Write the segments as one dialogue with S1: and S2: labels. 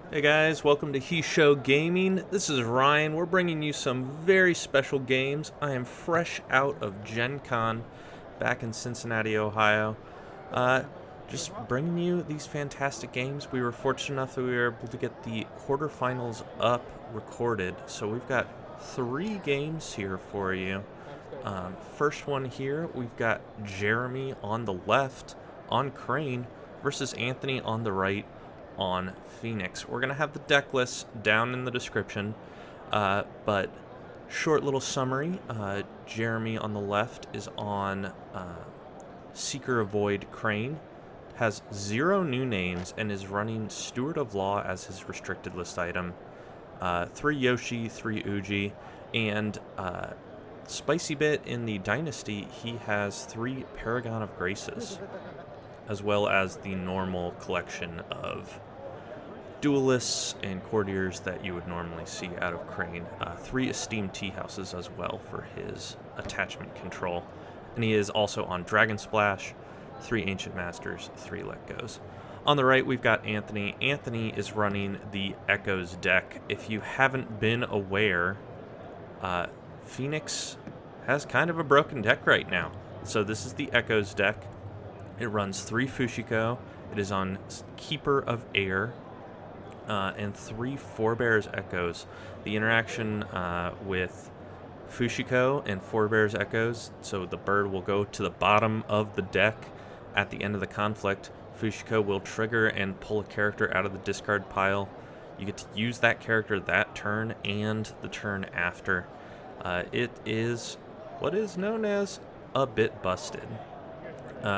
S1: Hey guys, welcome to He Show Gaming. This is Ryan. We're bringing you some very special games. I am fresh out of Gencon back in Cincinnati, Ohio. Uh, just bringing you these fantastic games. We were fortunate enough that we were able to get the quarterfinals up recorded. So we've got 3 games here for you. First one here, we've got Jeremy on the left on Crane versus Anthony on the right on Phoenix. We're going to have the deck list down in the description, but short little summary. Jeremy on the left is on Seeker of Void Crane, has 0 new names, and is running Steward of Law as his restricted list item. 3 Yoshi, 3 Uji, and Spicy Bit in the Dynasty, he has 3 Paragon of Graces, as well as the normal collection of duelists and courtiers that you would normally see out of Crane. 3 esteemed tea houses as well for his attachment control. And he is also on Dragon Splash, 3 Ancient Masters, 3 Let Goes. On the right, we've got Anthony. Anthony is running the Echoes deck. If you haven't been aware, Phoenix has kind of a broken deck right now. So this is the Echoes deck. It runs 3 Fushiko. It is on Keeper of Air, and 3 Forebears Echoes. The interaction with Fushiko and Forebears Echoes, so the bird will go to the bottom of the deck at the end of the conflict. Fushiko will trigger and pull a character out of the discard pile. You get to use that character that turn and the turn after. It is what is known as a bit busted.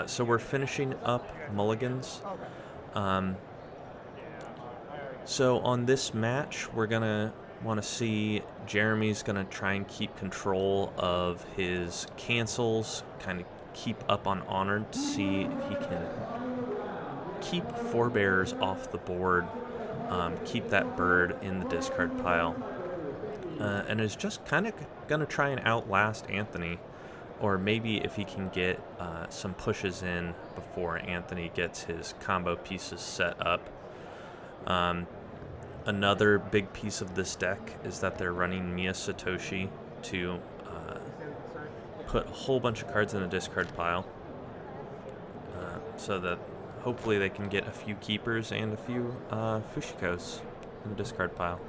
S1: So we're finishing up mulligans. So on this match, we're going to want to see Jeremy's going to try and keep control of his cancels, kind of keep up on Honored to see if he can keep Forebears off the board, keep that bird in the discard pile, and is just kind of going to try and outlast Anthony, or maybe if he can get some pushes in before Anthony gets his combo pieces set up. Another big piece of this deck is that they're running Mia Satoshi to put a whole bunch of cards in the discard pile, so that hopefully they can get a few keepers and a few Fushikos in the discard pile.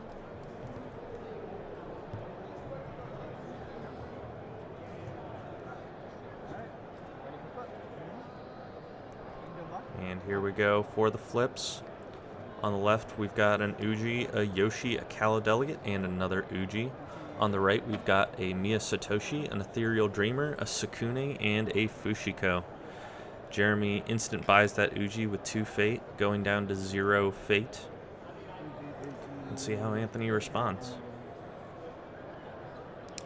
S1: And here we go for the flips. On the left, we've got an Uji, a Yoshi, a Kala Delegate, and another Uji. On the right, we've got a Mia Satoshi, an Ethereal Dreamer, a Sukune, and a Fushiko. Jeremy instant buys that Uji with 2 Fate, going down to 0 Fate. Let's see how Anthony responds.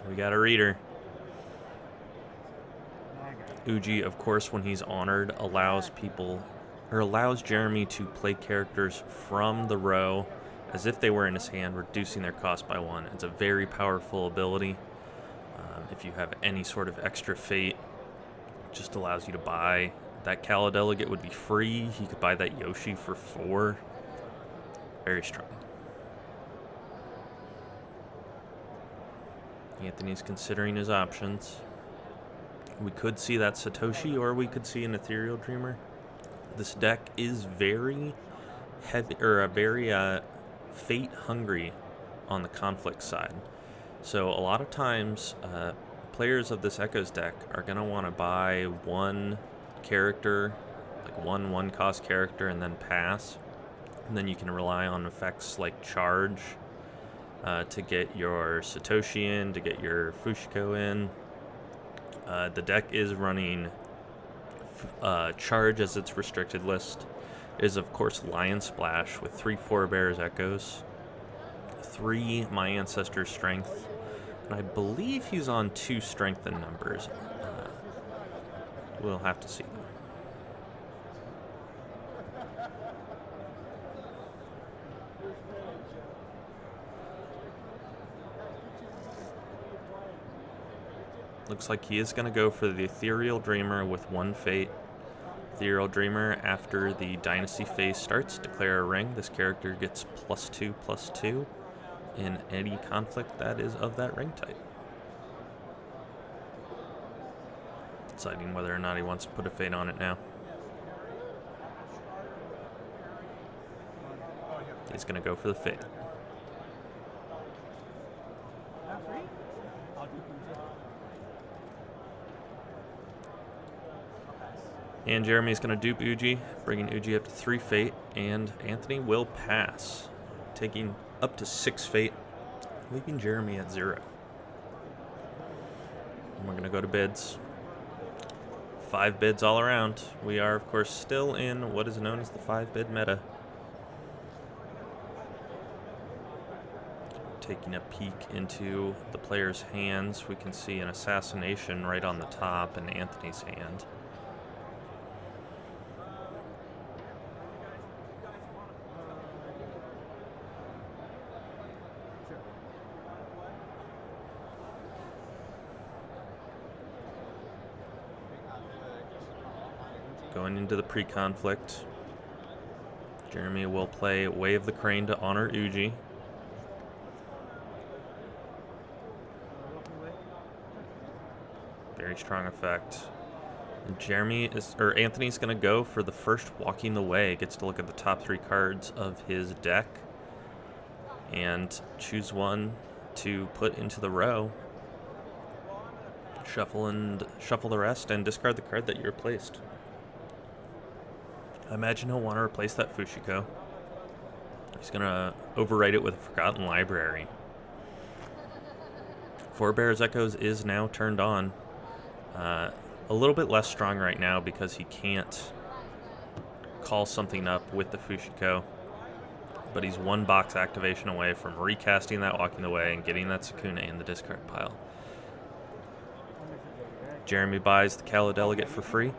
S1: We got a reader. Uji, of course, when he's honored, allows Jeremy to play characters from the row as if they were in his hand, reducing their cost by 1. It's a very powerful ability. If you have any sort of extra fate, it just allows you to buy. That Kala Delegate would be free. He could buy that Yoshi for 4. Very strong. Anthony's considering his options. We could see that Satoshi, or we could see an Ethereal Dreamer. This deck is very heavy, or very fate hungry on the conflict side. So a lot of times, players of this Echoes deck are going to want to buy one character, like one cost character, and then pass. And then you can rely on effects like Charge to get your Satoshi in, to get your Fushiko in. The deck is running Charge as its restricted list. It is, of course, Lion Splash with 3 Forebears Echoes, 3 My Ancestor's Strength, and I believe he's on 2 Strength and Numbers. We'll have to see. Looks like he is going to go for the Ethereal Dreamer with 1 Fate. Ethereal Dreamer, after the Dynasty phase starts, declare a ring. This character gets +2/+2 in any conflict that is of that ring type. Deciding whether or not he wants to put a fate on it now. He's going to go for the fate. And Jeremy's going to dupe Uji, bringing Uji up to 3 fate, and Anthony will pass, taking up to 6 fate, leaving Jeremy at 0. And we're going to go to bids. 5 bids all around. We are, of course, still in what is known as the 5-bid meta. Taking a peek into the player's hands, we can see an assassination right on the top in Anthony's hand. Going into the pre-conflict, Jeremy will play Way of the Crane to honor Uji. Very strong effect. And Anthony's going to go for the first Walking the Way. Gets to look at the top 3 cards of his deck and choose one to put into the row. Shuffle the rest and discard the card that you replaced. I imagine he'll want to replace that Fushiko. He's going to overwrite it with a Forgotten Library. Forebear's Echoes is now turned on. A little bit less strong right now because he can't call something up with the Fushiko. But he's 1 box activation away from recasting that Walking the Way and getting that Sukune in the discard pile. Jeremy buys the Kala Delegate for free,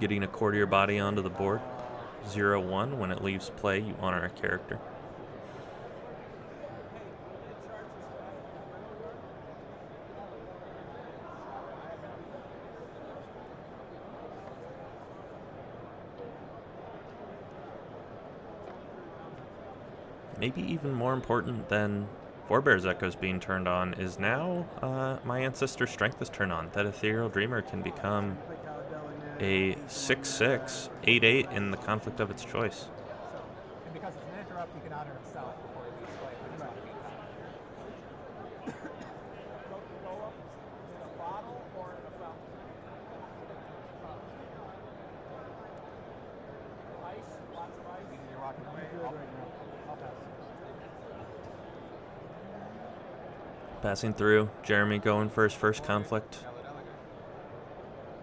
S1: getting a Courtier Body onto the board. 0/1. When it leaves play, you honor a character. Maybe even more important than Forebear's Echoes being turned on is now My Ancestor's Strength is turned on. That Ethereal Dreamer can become a 6/6, 8/8 in the conflict of its choice.
S2: And because it's an interrupt, he can honor himself before he leaves play. You're walking away. I'll pass.
S1: Passing through, Jeremy going for his first conflict.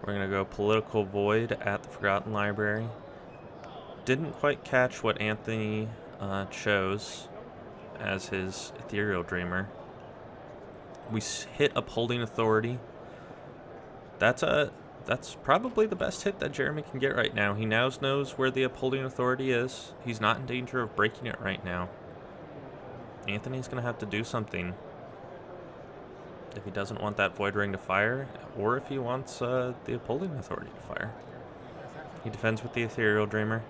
S1: We're going to go Political Void at the Forgotten Library. Didn't quite catch what Anthony chose as his Ethereal Dreamer. We hit Upholding Authority. That's probably the best hit that Jeremy can get right now. He now knows where the Upholding Authority is. He's not in danger of breaking it right now. Anthony's going to have to do something if he doesn't want that Void Ring to fire, or if he wants the Upholding Authority to fire. He defends with the Ethereal Dreamer.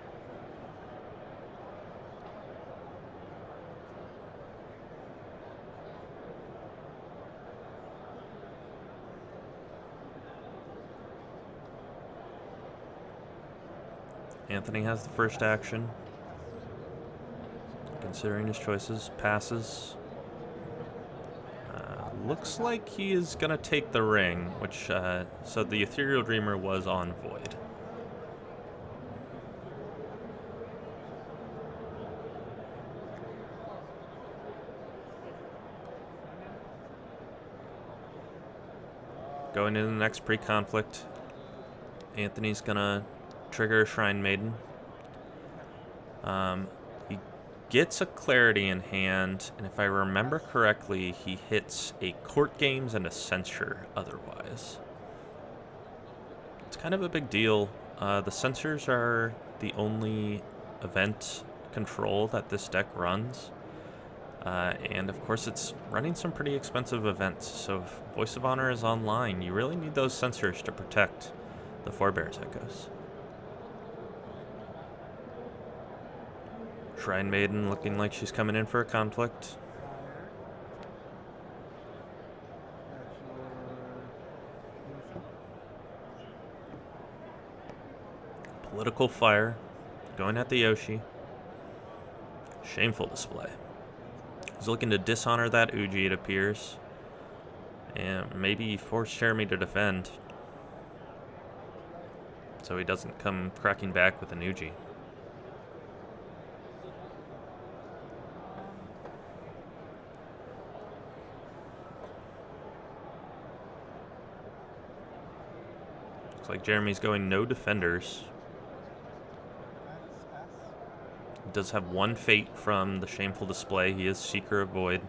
S1: Anthony has the first action. Considering his choices, passes. Looks like he is going to take the ring, which, so the Ethereal Dreamer was on Void. Going into the next pre-conflict, Anthony's going to trigger a Shrine Maiden. He gets a Clarity in hand, and if I remember correctly, he hits a Court Games and a Censure otherwise. It's kind of a big deal. The Censures are the only event control that this deck runs. And of course it's running some pretty expensive events, so if Voice of Honor is online, you really need those Censures to protect The forebears echoes. Shrine Maiden looking like she's coming in for a conflict. Political fire going at the Yoshi. Shameful display. He's looking to dishonor that Uji, it appears. And maybe force Jeremy to defend, so he doesn't come cracking back with an Uji. Looks like Jeremy's going no defenders. He does have one fate from the Shameful Display. He is Seeker of Void.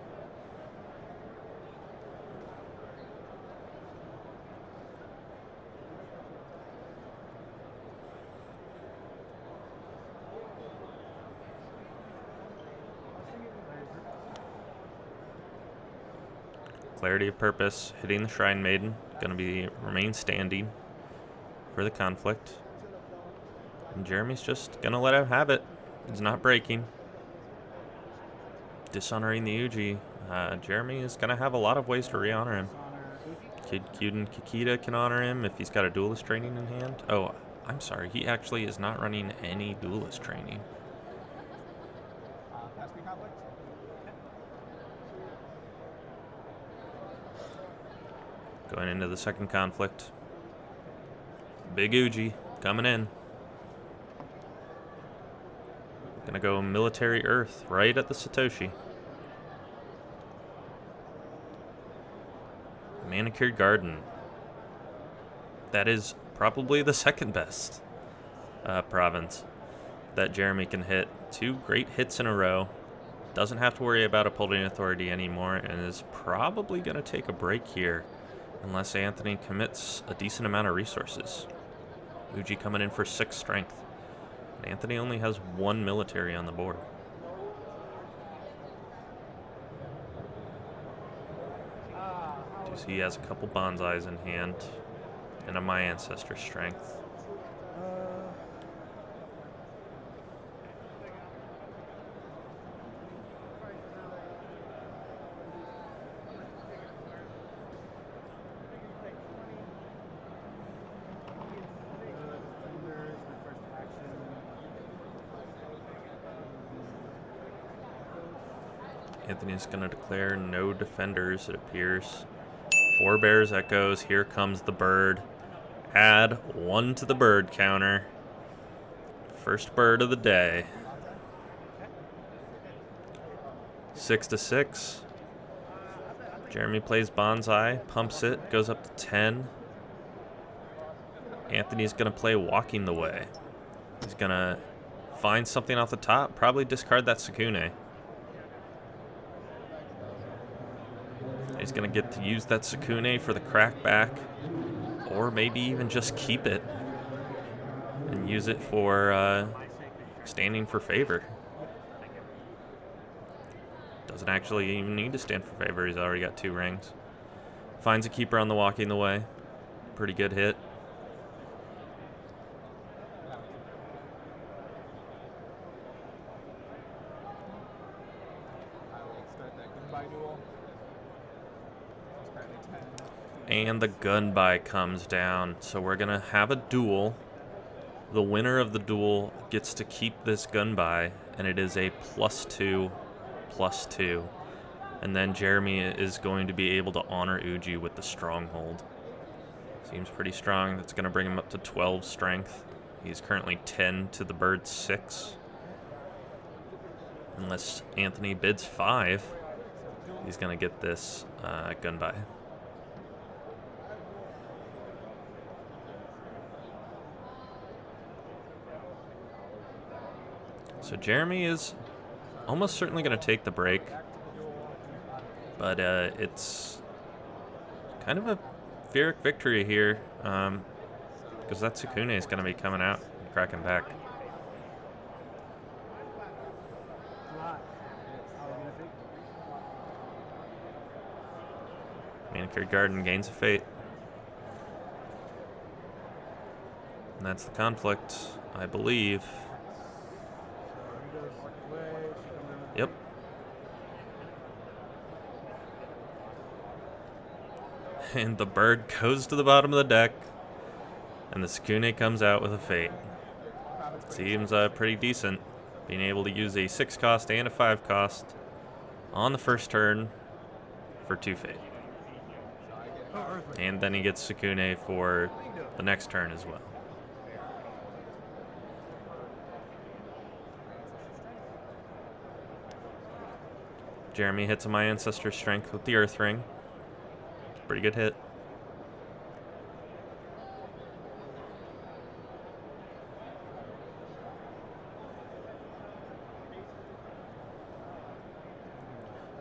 S1: Clarity of Purpose hitting the Shrine Maiden. Going to remain standing for the conflict. And Jeremy's just going to let him have it. He's not breaking. Dishonoring the Uji. Jeremy is going to have a lot of ways to re-honor him. Kid Kyuden Kikita can honor him if he's got a duelist training in hand. Oh, I'm sorry. He actually is not running any duelist training. Going into the second conflict. Big Uji coming in. Gonna go Military Earth right at the Satoshi. Manicured Garden. That is probably the second best province that Jeremy can hit. 2 great hits in a row. Doesn't have to worry about upholding authority anymore, and is probably going to take a break here unless Anthony commits a decent amount of resources. Uji coming in for 6 strength. And Anthony only has 1 military on the board. He has a couple bonsais in hand and a My Ancestor strength. Anthony's going to declare no defenders, it appears. Forebears echoes. Here comes the bird. Add 1 to the bird counter. First bird of the day. 6-6. Jeremy plays bonsai, pumps it, goes up to 10. Anthony's going to play Walking the Way. He's going to find something off the top, probably discard that Sukune. He's going to get to use that Sukune for the crackback, or maybe even just keep it and use it for standing for favor. Doesn't actually even need to stand for favor. He's already got 2 rings. Finds a keeper on the Walking the Way. Pretty good hit. And the Gunbai comes down. So we're going to have a duel. The winner of the duel gets to keep this Gunbai, and it is a +2/+2. And then Jeremy is going to be able to honor Uji with the Stronghold. Seems pretty strong. That's going to bring him up to 12 strength. He's currently 10 to the bird's 6. Unless Anthony bids 5, he's going to get this Gunbai. So Jeremy is almost certainly going to take the break, but it's kind of a Pyrrhic victory here, because that Sukune is going to be coming out and cracking back. Manicured Garden gains a fate. And that's the conflict, I believe. Yep. And the bird goes to the bottom of the deck. And the Sukune comes out with a fate. Seems pretty decent. Being able to use a 6 cost and a 5 cost on the first turn for 2 fate. And then he gets Sukune for the next turn as well. Jeremy hits my Ancestor Strength with the Earth Ring. Pretty good hit.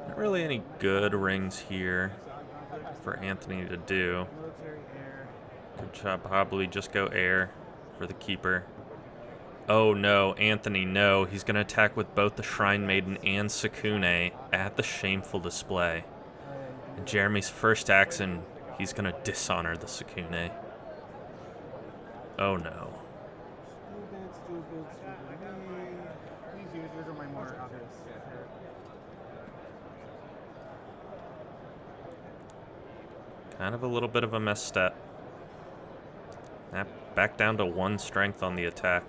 S1: Not really any good rings here for Anthony to do. Good job, probably just go air for the keeper. Oh no, Anthony, no. He's going to attack with both the Shrine Maiden and Sukune at the shameful display. And Jeremy's first action, he's going to dishonor the Sukune. Oh no. Kind of a little bit of a misstep. Back down to 1 strength on the attack.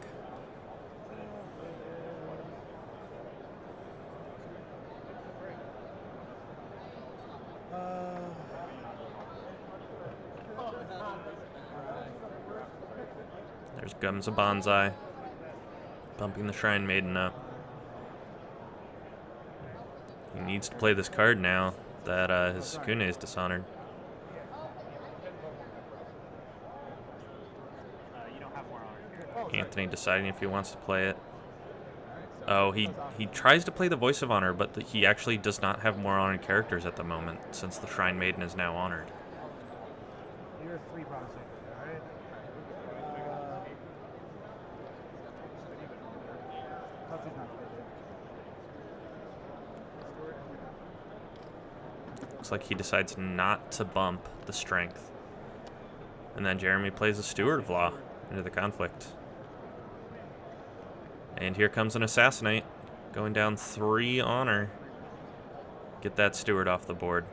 S1: There's Gums a Bonsai, bumping the Shrine Maiden up. He needs to play this card now that his Sukune is dishonored. Anthony deciding if he wants to play it. Oh, he tries to play the Voice of Honor, but he actually does not have more honored characters at the moment, since the Shrine Maiden is now honored.
S2: You're 3 bronze, alright?
S1: Looks like he decides not to bump the Strength. And then Jeremy plays a Steward of Law into the conflict. And here comes an Assassinate, going down 3 honor. Get that Steward off the board.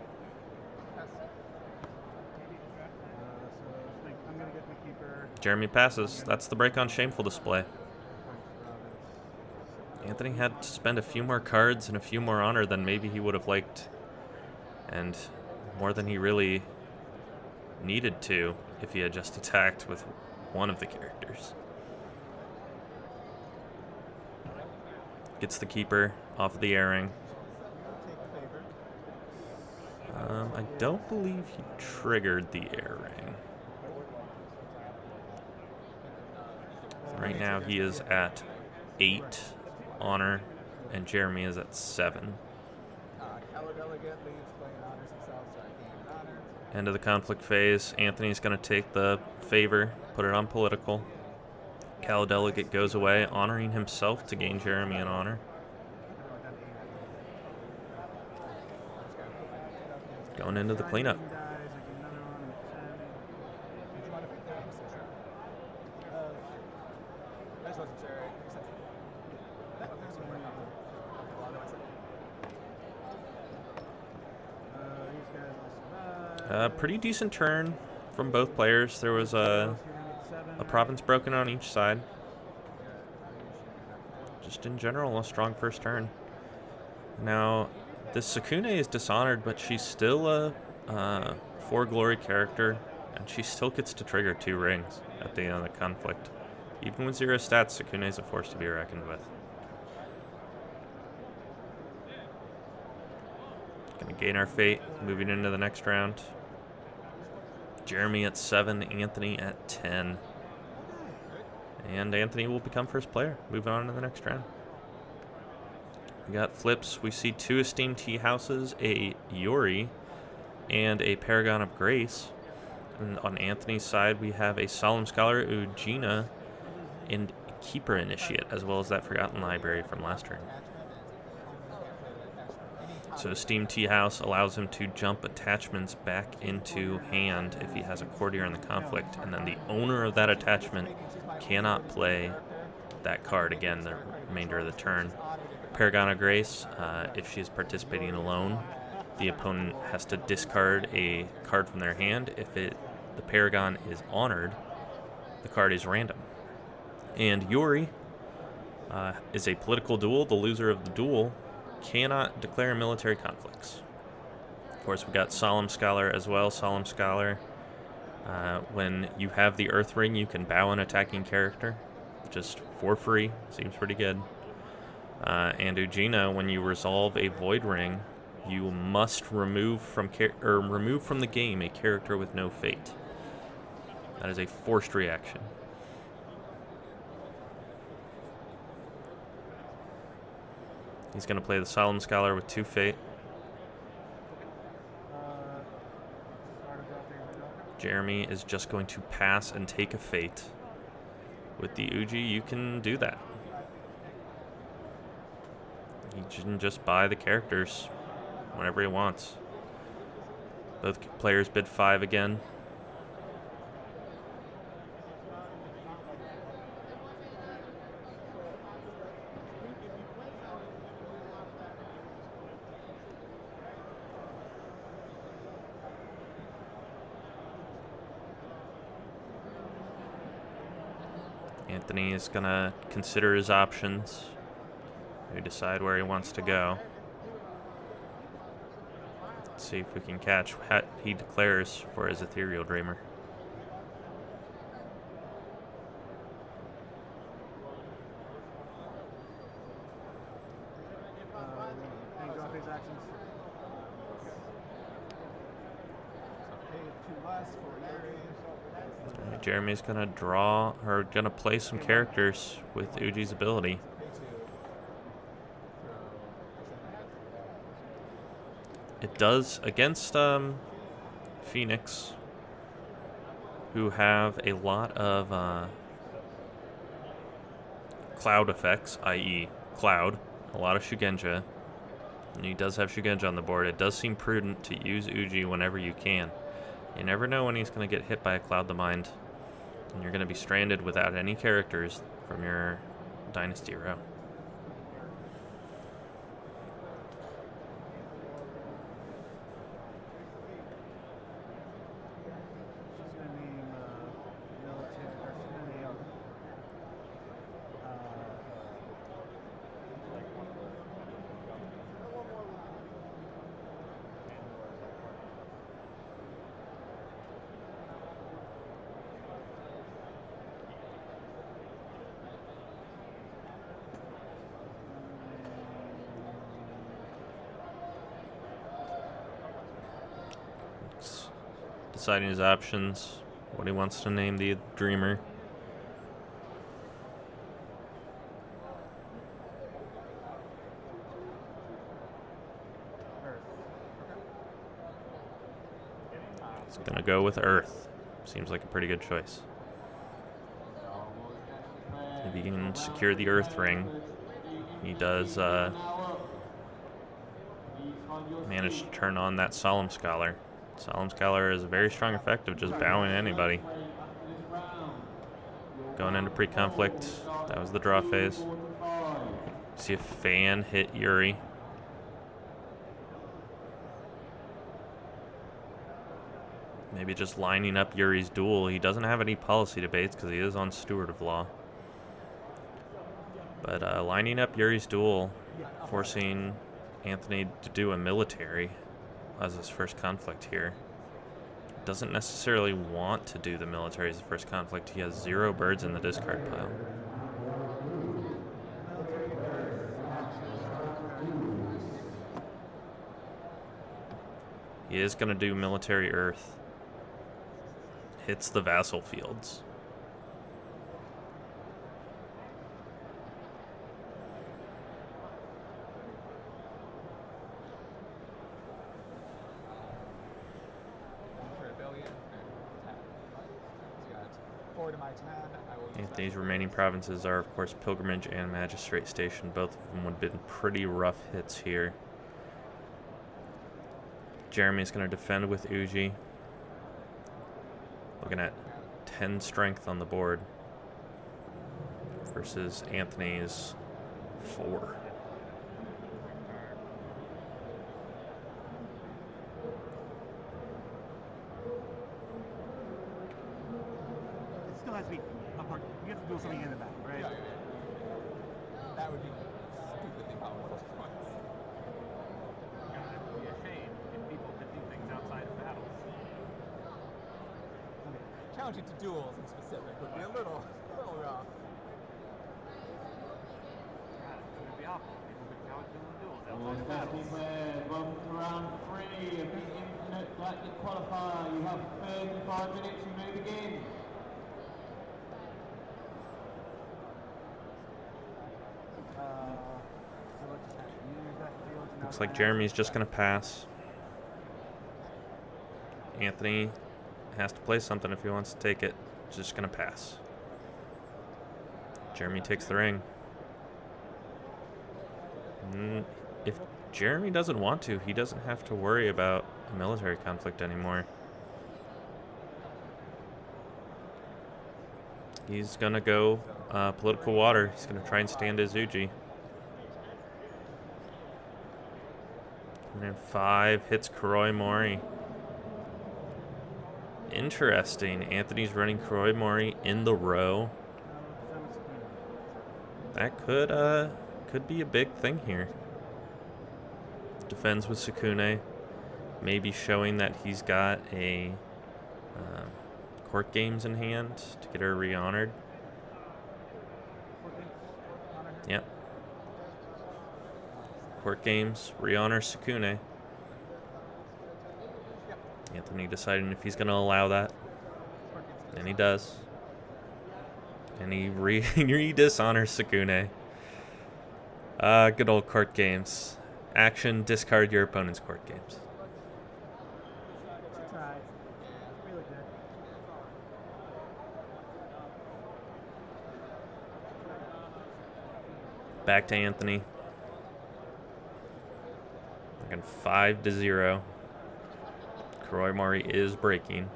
S1: Jeremy passes. That's the break on Shameful Display. Anthony had to spend a few more cards and a few more honor than maybe he would have liked. And more than he really needed to if he had just attacked with one of the characters. Gets the keeper off of the airing. I don't believe he triggered the airing. Right now he is at 8 honor, and Jeremy is at 7. End of the conflict phase. Anthony's going to take the favor, put it on political. Cal Delegate goes away, honoring himself to gain Jeremy an honor. Going into the cleanup. Pretty decent turn from both players. There was a province broken on each side. Just in general, a strong first turn. Now, this Sukune is dishonored, but she's still a 4 glory character, and she still gets to trigger 2 rings at the end of the conflict. Even with 0 stats, Sukune is a force to be reckoned with. Gonna gain our fate, moving into the next round. Jeremy at 7, Anthony at 10. And Anthony will become first player. Moving on to the next round. We got flips. We see 2 Esteemed Tea Houses, a Yuri, and a Paragon of Grace. And on Anthony's side, we have a Solemn Scholar, Ugina, and Keeper Initiate, as well as that Forgotten Library from last turn. So Steam Tea House allows him to jump attachments back into hand if he has a courtier in the conflict, and then the owner of that attachment cannot play that card again the remainder of the turn. Paragon of Grace, if she is participating alone, the opponent has to discard a card from their hand. If the Paragon is honored, the card is random. And Yuri is a political duel. The loser of the duel cannot declare military conflicts. Of course, we got Solemn Scholar as well. Solemn Scholar, when you have the Earth Ring, you can bow an attacking character just for free. Seems pretty good. And Ugina, when you resolve a Void Ring, you must remove from the game a character with no fate. That is a forced reaction. He's going to play the Solemn Scholar with 2 fate. Jeremy is just going to pass and take a fate. With the Uji, you can do that. He can just buy the characters whenever he wants. Both players bid 5 again. Anthony is going to consider his options. We decide where he wants to go. Let's see if we can catch what he declares for his Ethereal Dreamer. Jeremy's gonna gonna play some characters with Uji's ability. It does against Phoenix, who have a lot of cloud effects, i.e. cloud, a lot of Shugenja, and he does have Shugenja on the board. It does seem prudent to use Uji whenever you can. You never know when he's going to get hit by a Cloud the Mind, and you're going to be stranded without any characters from your Dynasty row. Deciding his options, what he wants to name the Dreamer. He's gonna go with Earth. Seems like a pretty good choice. If he can secure the Earth Ring, he does manage to turn on that Solemn Scholar. Solemn Scholar is a very strong effect of just bowing anybody. Going into pre-conflict, that was the draw phase. See a fan hit Yuri. Maybe just lining up Yuri's duel. He doesn't have any policy debates because he is on Steward of Law. But lining up Yuri's duel, forcing Anthony to do a military as his first conflict here. Doesn't necessarily want to do the military as the first conflict. He has 0 birds in the discard pile. He is going to do military Earth. Hits the vassal fields. Anthony's remaining provinces are, of course, Pilgrimage and Magistrate Station. Both of them would have been pretty rough hits here. Jeremy's going to defend with Uji. Looking at 10 strength on the board versus Anthony's 4.
S3: It still has to be upward. You have to do something in the back, right?
S2: Yeah. That would be stupidly powerful.
S3: God, it would be a shame if people could do things outside of battles. Okay.
S2: Challenging to duels in specific would be a little rough.
S3: God, it would be awful. People could challenge duels outside of
S4: Well,
S3: battles.
S4: welcome to round 3 of the Infinite Galactic Qualifier. You have 35 minutes, you may begin.
S1: Looks like Jeremy's just going to pass. Anthony has to play something if he wants to take it. Just going to pass. Jeremy takes the ring. If Jeremy doesn't want to, he doesn't have to worry about a military conflict anymore. He's going to go political water. He's going to try and stand his Uji. And 5 hits Kuroi Mori. Interesting. Anthony's running Kuroi Mori in the row. That could be a big thing here. Defends with Sukune. Maybe showing that he's got a court games in hand to get her re-honored. Yep. Court games, re-honor Sukune. Anthony deciding if he's going to allow that. And he does. And he re-dishonors Sukune. Good old court games. Action, discard your opponent's court games.
S2: She tried. Really good.
S1: Back to Anthony. Looking 5-0. Kuroi Mori is breaking.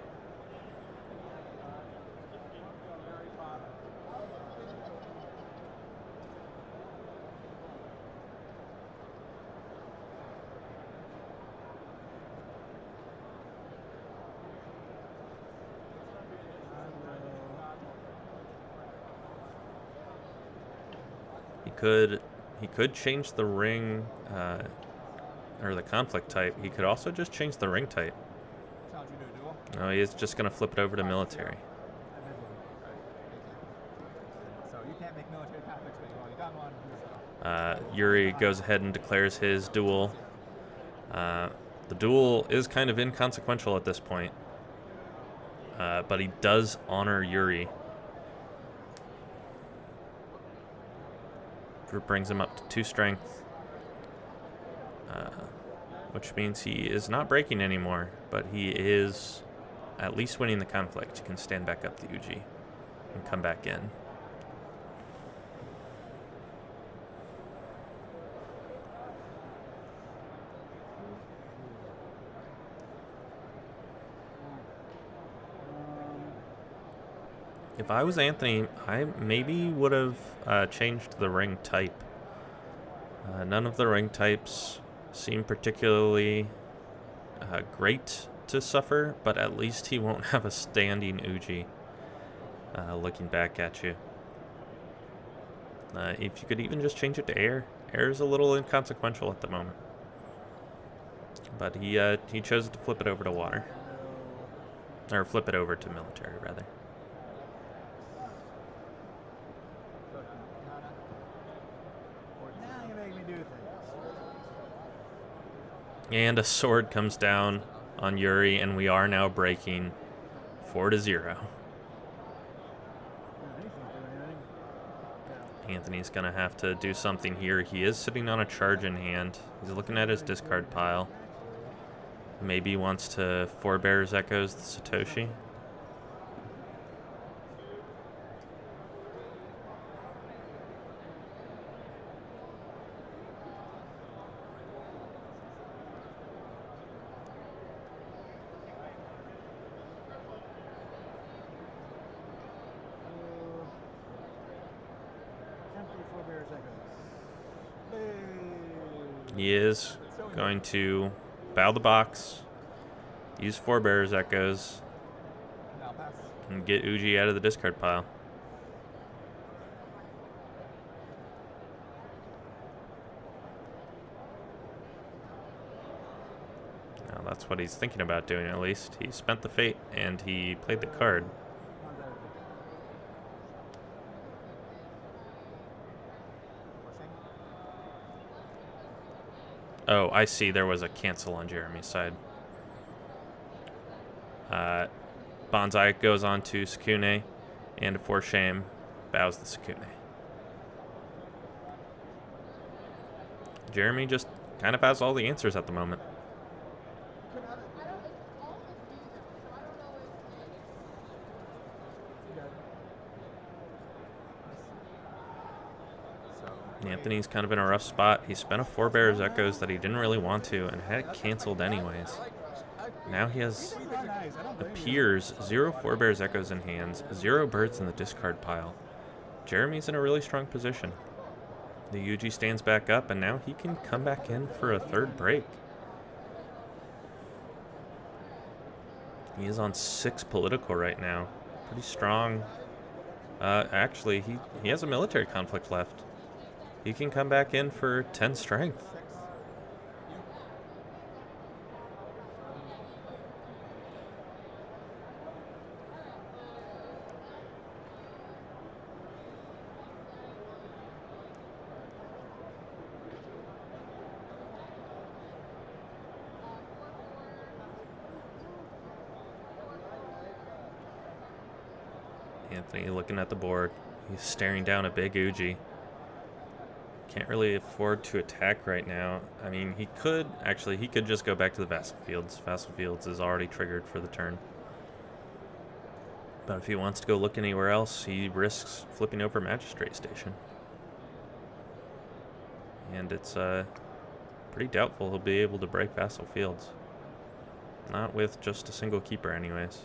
S1: He could change the ring or the conflict type. He could also just change the ring type.
S2: Challenge you to a duel.
S1: No, he's just going to flip it over to military.
S2: So you can't make military conflicts, but you've already done one.
S1: Yuri goes ahead and declares his duel. The duel is kind of inconsequential at this point. But he does honor Yuri. Group brings him up to 2 strength. Which means he is not breaking anymore, but he is at least winning the conflict. He can stand back up the Uji and come back in. If I was Anthony, I maybe would have changed the ring type. None of the ring types seem particularly great to suffer, but at least he won't have a standing Uji looking back at you. If you could even just change it to air. Air is a little inconsequential at the moment. But he chose to flip it over to water. Or flip it over to military, rather.
S2: Now you make me do things.
S1: And a sword comes down on Yuri, and we are now breaking 4-0. Anthony's going to have to do something here. He is sitting on a charge in hand. He's looking at his discard pile. Maybe he wants to Forebear's Echoes the Satoshi. He is going to bow the box, use Forebear's Echoes,
S2: Now pass.
S1: and get Uji out of the discard pile. Now that's what he's thinking about doing, at least. He spent the fate and he played the card. Oh, I see. There was a cancel on Jeremy's side. Bonsai goes on to Sukune, and for shame, bows the Sukune. Jeremy just kind of has all the answers at the moment. Anthony's kind of in a rough spot. He spent a Forebear's Echoes that he didn't really want to and had it canceled anyways. Now he has, appears, 0 Forebear's Echoes in hands, 0 birds in the discard pile. Jeremy's in a really strong position. The Yuji stands back up, and now he can come back in for a third break. He is on 6 political right now. Pretty strong. Actually, he has a military conflict left. He can come back in for 10 strength. Anthony looking at the board. He's staring down a big Uji. Can't really afford to attack right now. I mean, he could just go back to the Vassal Fields. Vassal Fields is already triggered for the turn. But if he wants to go look anywhere else, he risks flipping over Magistrate Station. And it's pretty doubtful he'll be able to break Vassal Fields. Not with just a single keeper anyways.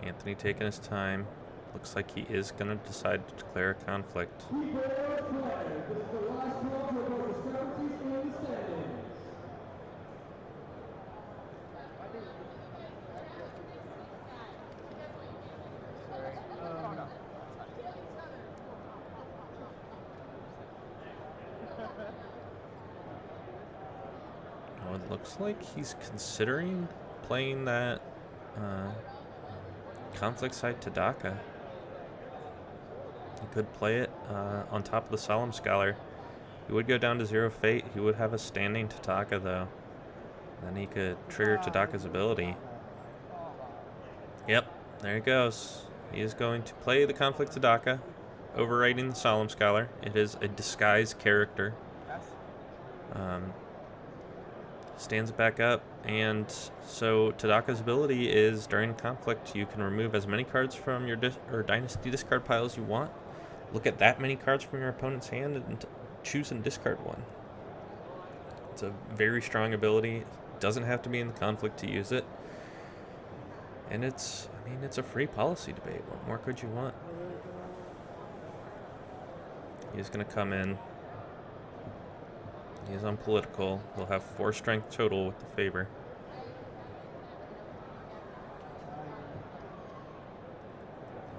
S1: Anthony taking his time. Looks like he is going to decide to declare a conflict. Oh, it looks like he's considering playing that conflict site to Daka. He could play it on top of the Solemn Scholar. He would go down to 0 fate. He would have a standing Tataka though. Then he could trigger Tadaka's ability. Yep, there he goes. He is going to play the conflict Tadaka, overriding the Solemn Scholar. It is a disguised character. Stands back up, and so Tadaka's ability is during conflict you can remove as many cards from your Dynasty discard pile as you want. Look at that many cards from your opponent's hand and choose and discard one. It's a very strong ability. Doesn't have to be in the conflict to use it. And it's a free policy debate. What more could you want? He's going to come in. He's on political. He'll have 4 strength total with the favor.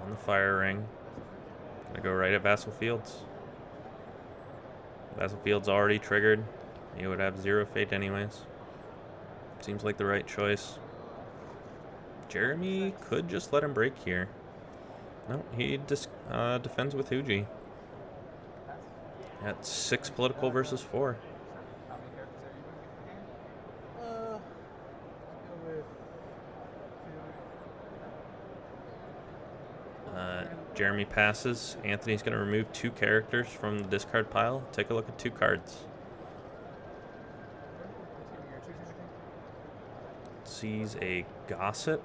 S1: On the fire ring. Gonna go right at Vassal Fields. Vassal Fields already triggered. He would have 0 fate anyways. Seems like the right choice. Jeremy could just let him break here. No, he defends with Uji. At 6 political versus 4.
S2: How many characters are you going to get in the game?
S3: Go with
S1: Jeremy passes. Anthony's going to remove 2 characters from the discard pile. Take a look at 2 cards. Sees a Gossip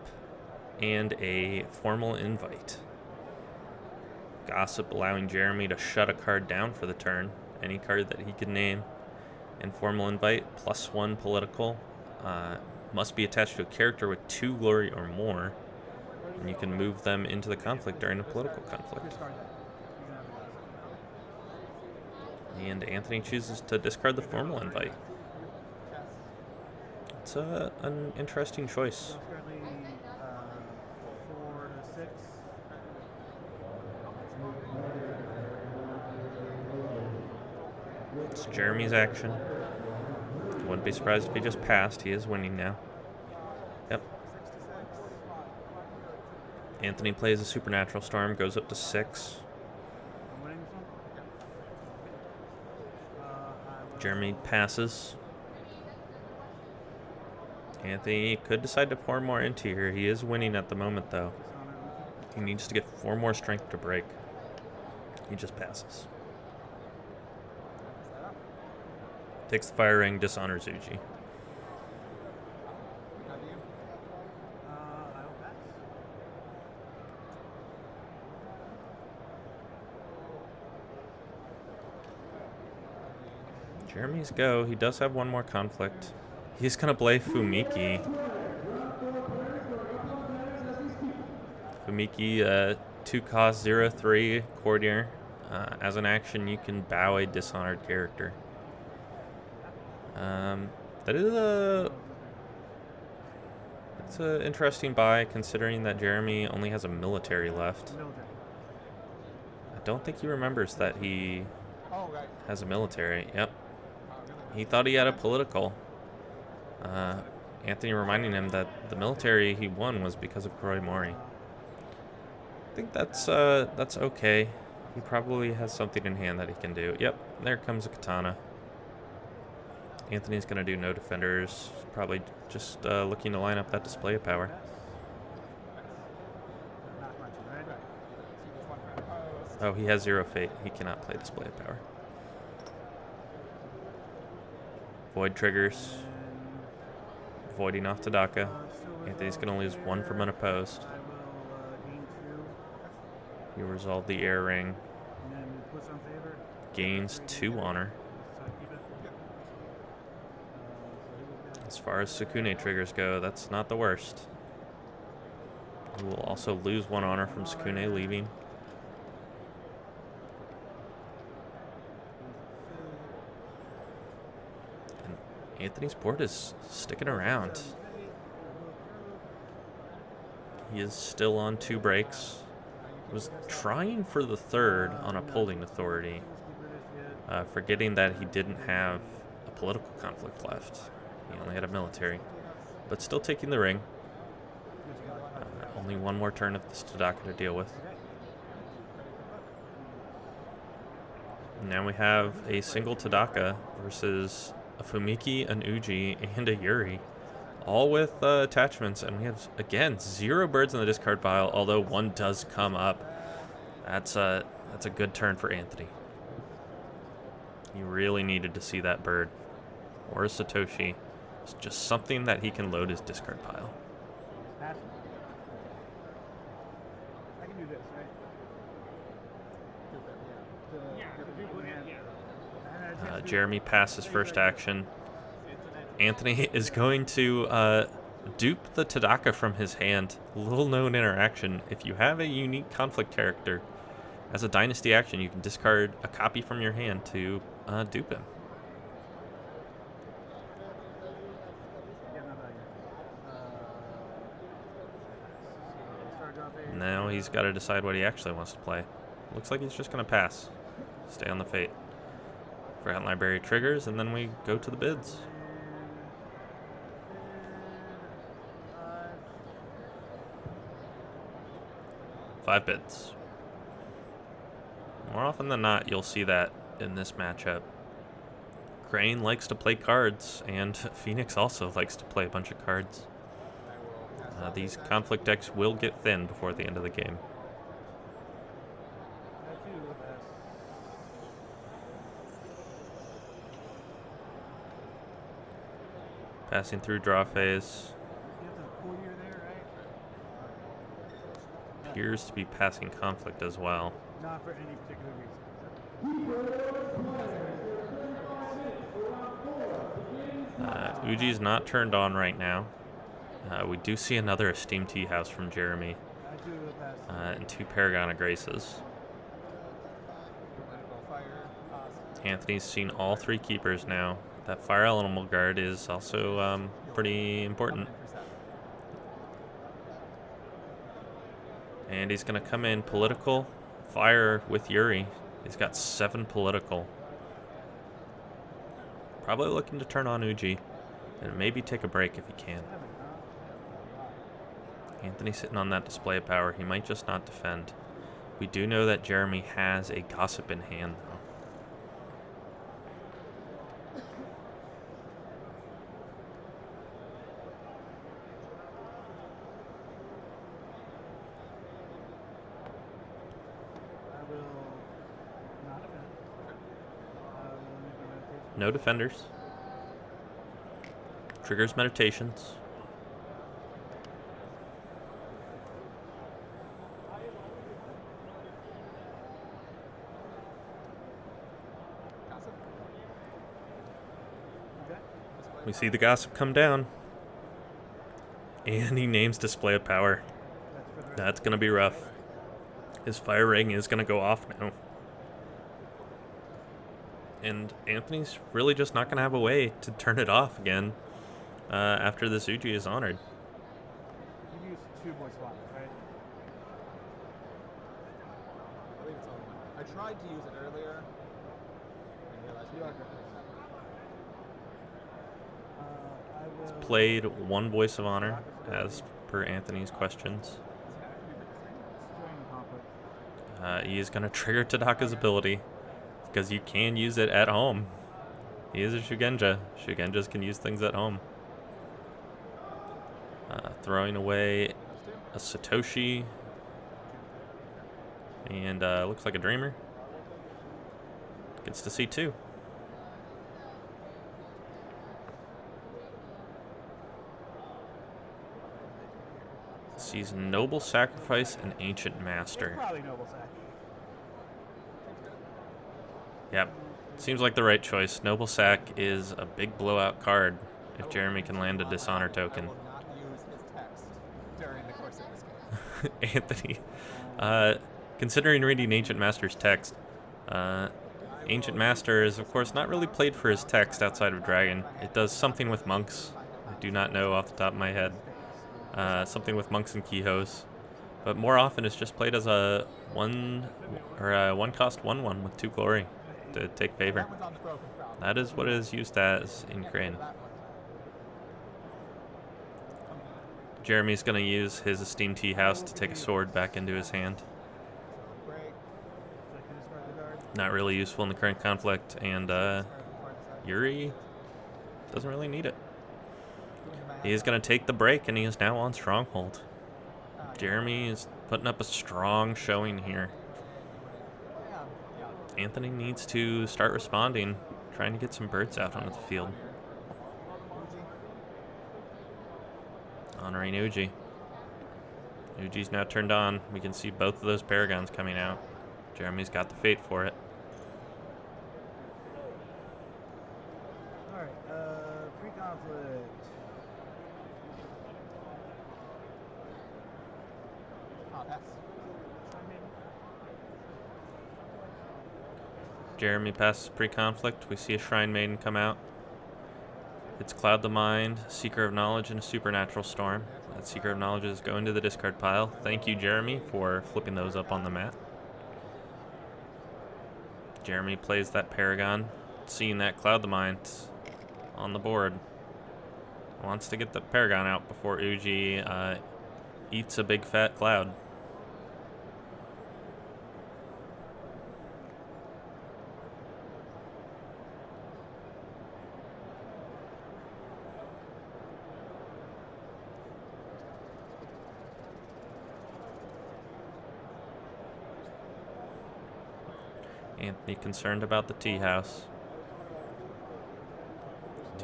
S1: and a Formal Invite. Gossip allowing Jeremy to shut a card down for the turn, any card that he can name. And Formal Invite, +1 political. Must be attached to a character with 2 glory or more, and you can move them into the conflict during a political conflict. And Anthony chooses to discard the Formal Invite. It's an interesting choice.
S3: Currently, 4 to 6.
S1: It's Jeremy's action. Wouldn't be surprised if he just passed. He is winning now. Yep. Anthony plays a Supernatural Storm, goes up to 6.
S3: I'm winning this one.
S1: Jeremy passes. Anthony could decide to pour more into here. He is winning at the moment, though. He needs to get 4 more strength to break. He just passes. Takes the fire ring, dishonors Uji.
S3: I will pass.
S1: Jeremy's go. He does have 1 more conflict. He's going to play Fumiki. Fumiki, 2 cost, 0/3 courtier. As an action, you can bow a dishonored character. That is it's an interesting buy, considering that Jeremy only has a military left. I don't think he remembers that he has a military. Yep. He thought he had a political. Anthony reminding him that the military he won was because of Kuroi Mori. I think that's okay. He probably has something in hand that he can do. Yep, there comes a katana. Anthony's going to do no defenders. Probably just looking to line up that display of power. Oh, he has 0 fate. He cannot play display of power. Void triggers. Voiding off Tadaka. Anthony's going to lose 1 from unopposed. You resolve the air ring. Gains 2 honor. As far as Sukune triggers go, that's not the worst. You will also lose 1 honor from Sukune leaving. And Anthony's board is sticking around. He is still on 2 breaks. Was trying for the 3rd on Upholding Authority, forgetting that he didn't have a political conflict left. He only had a military, but still taking the ring. Only 1 more turn of this Tadaka to deal with. Now we have a single Tadaka versus a Fumiki, an Uji, and a Yuri, all with attachments, and we have, again, 0 birds in the discard pile, although 1 does come up. That's a good turn for Anthony. He really needed to see that bird. Or a Satoshi. It's just something that he can load his discard pile.
S3: Pass. I can do this, right?
S1: Jeremy passes first action. Anthony is going to dupe the Tadaka from his hand. Little known interaction. If you have a unique conflict character, as a dynasty action, you can discard a copy from your hand to dupe him. Now he's got to decide what he actually wants to play. Looks like he's just going to pass. Stay on the fate. Forgotten Library triggers, and then we go to the bids. Five bids. More often than not, you'll see that in this matchup. Crane likes to play cards, and Phoenix also likes to play a bunch of cards. These conflict decks will get thin before the end of the game. Passing through draw phase.
S3: You have to pull you there, right?
S1: Appears to be passing conflict as well.
S3: Not for any particular reason.
S1: Uji's not turned on right now. We do see another Esteemed Tea House from Jeremy.
S3: I do the best.
S1: And 2 Paragon of Graces. Anthony's seen all 3 keepers now. That Fire Elemental Guard is also pretty important. And he's going to come in political, fire with Yuri. He's got 7 political. Probably looking to turn on Uji. And maybe take a break if he can. Anthony's sitting on that display of power. He might just not defend. We do know that Jeremy has a Gossip in hand, though. No defenders. Triggers meditations. We see the Gossip come down. And he names Display of Power. That's going to be rough. His fire ring is going to go off now. And Anthony's really just not going to have a way to turn it off again after this Uji is honored.
S3: You use 2 more slots, right?
S2: I believe it's only one. I tried to use it earlier and realized we are
S1: Played 1 Voice of Honor as per Anthony's questions. He is going to trigger Tadaka's ability because you can use it at home. He is a Shugenja. Shugenjas can use things at home. Throwing away a Satoshi and looks like a Dreamer. Gets to see 2. Sees Noble Sacrifice and Ancient Master.
S3: Probably Noble Sack.
S1: Yep. Seems like the right choice. Noble Sack is a big blowout card if Jeremy can land a Dishonor token.
S2: I will not use his text during the course of this game.
S1: Anthony, considering reading Ancient Master's text, Ancient Master is, of course, not really played for his text outside of Dragon. It does something with monks. I do not know off the top of my head. Something with monks and Kihos. But more often it's just played as a 1 cost 1/1 with 2 glory to take favor. That is what it is used as in Crane. Jeremy's going to use his Esteemed Tea House to take a sword back into his hand. Not really useful in the current conflict, and Yuri doesn't really need it. He is going to take the break, and he is now on Stronghold. Jeremy is putting up a strong showing here. Anthony needs to start responding, trying to get some birds out onto the field. Honoring Uji. Uji's now turned on. We can see both of those Paragons coming out. Jeremy's got the fate for it.
S3: Alright, pre-conflict.
S1: Jeremy passes pre-conflict. We see a Shrine Maiden come out. It's Cloud the Mind, Seeker of Knowledge, and a Supernatural Storm. That Seeker of Knowledge is going to the discard pile. Thank you, Jeremy, for flipping those up on the mat. Jeremy plays that Paragon, seeing that Cloud the Mind on the board. Wants to get the Paragon out before Uji eats a big fat cloud. Anthony concerned about the tea house.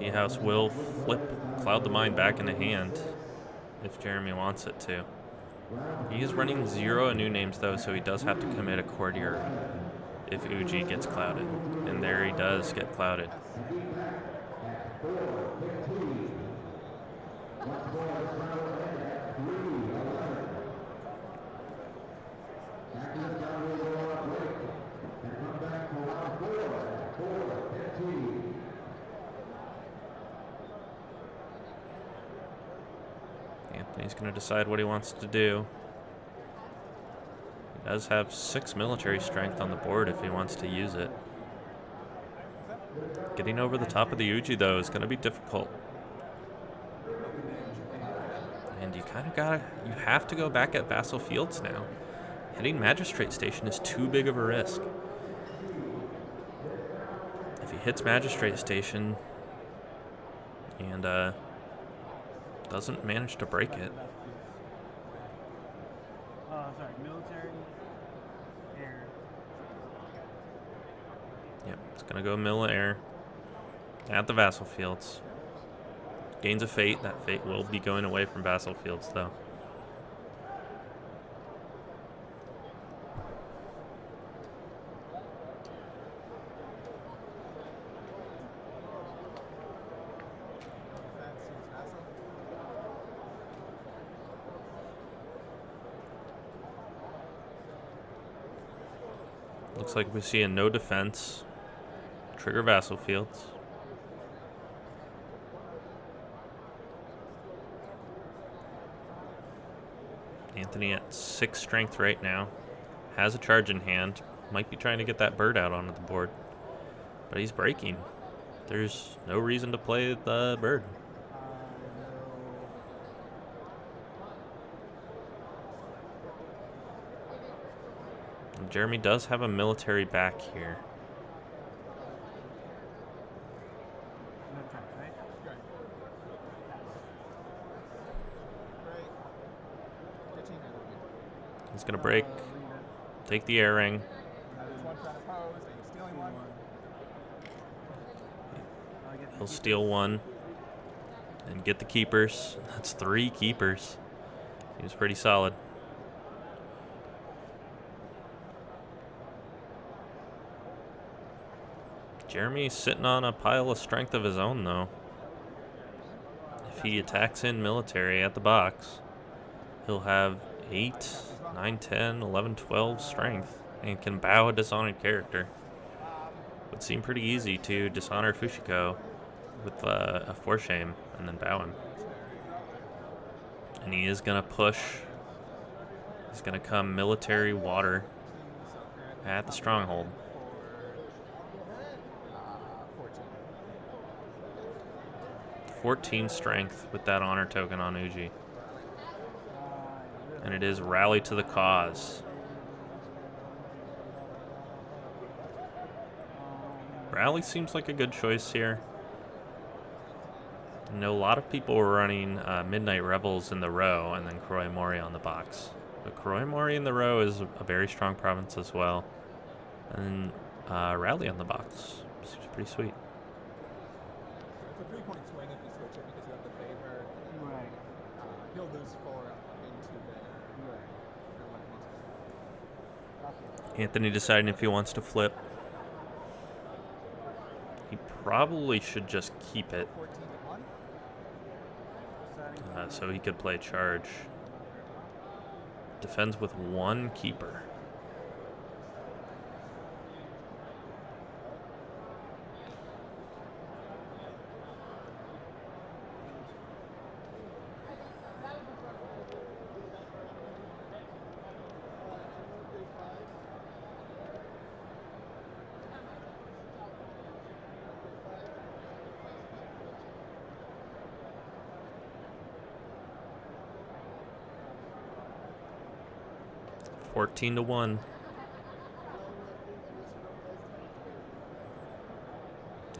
S1: Tea House will flip Cloud the Mind back into hand if Jeremy wants it to. He is running 0 new names though, so he does have to commit a courtier if Uji gets clouded. And there he does get clouded. Anthony's going to decide what he wants to do. He does have 6 military strength on the board if he wants to use it. Getting over the top of the Uji, though, is going to be difficult. And you kind of you have to go back at Vassal Fields now. Hitting Magistrate Station is too big of a risk. If he hits Magistrate Station and doesn't manage to break it.
S3: Sorry, military, air.
S1: Yep, it's going to go Milla Air at the Vassal Fields. Gains a fate. That fate will be going away from Vassal Fields, though. Looks like we see a no defense. Trigger Vassal Fields. Anthony at 6 strength right now. Has a charge in hand. Might be trying to get that bird out onto the board. But he's breaking. There's no reason to play the bird. And Jeremy does have a military back here. He's going to break, take the air ring. He'll steal one and get the keepers. That's 3 keepers. Seems pretty solid. Jeremy's sitting on a pile of strength of his own, though. If he attacks in military at the box, he'll have 8, 9, 10, 11, 12 strength and can bow a dishonored character. Would seem pretty easy to dishonor Fushiko with a 4 shame and then bow him. And he is going to push. He's going to come military water at the stronghold. 14 strength with that honor token on Uji. And it is rally to the cause. Rally seems like a good choice here. I know a lot of people were running Midnight Revels in the row and then Kuroi Mori on the box. But Kuroi Mori in the row is a very strong province as well. And Rally on the box. Seems pretty sweet.
S2: It's a 3-point swing if you switch it because you have the favor.
S3: Right.
S2: He'll lose 4 into the.
S1: Anthony deciding if he wants to flip. He probably should just keep it.
S2: 14-1.
S1: So he could play charge. Defends with 1 keeper. $14 to 1.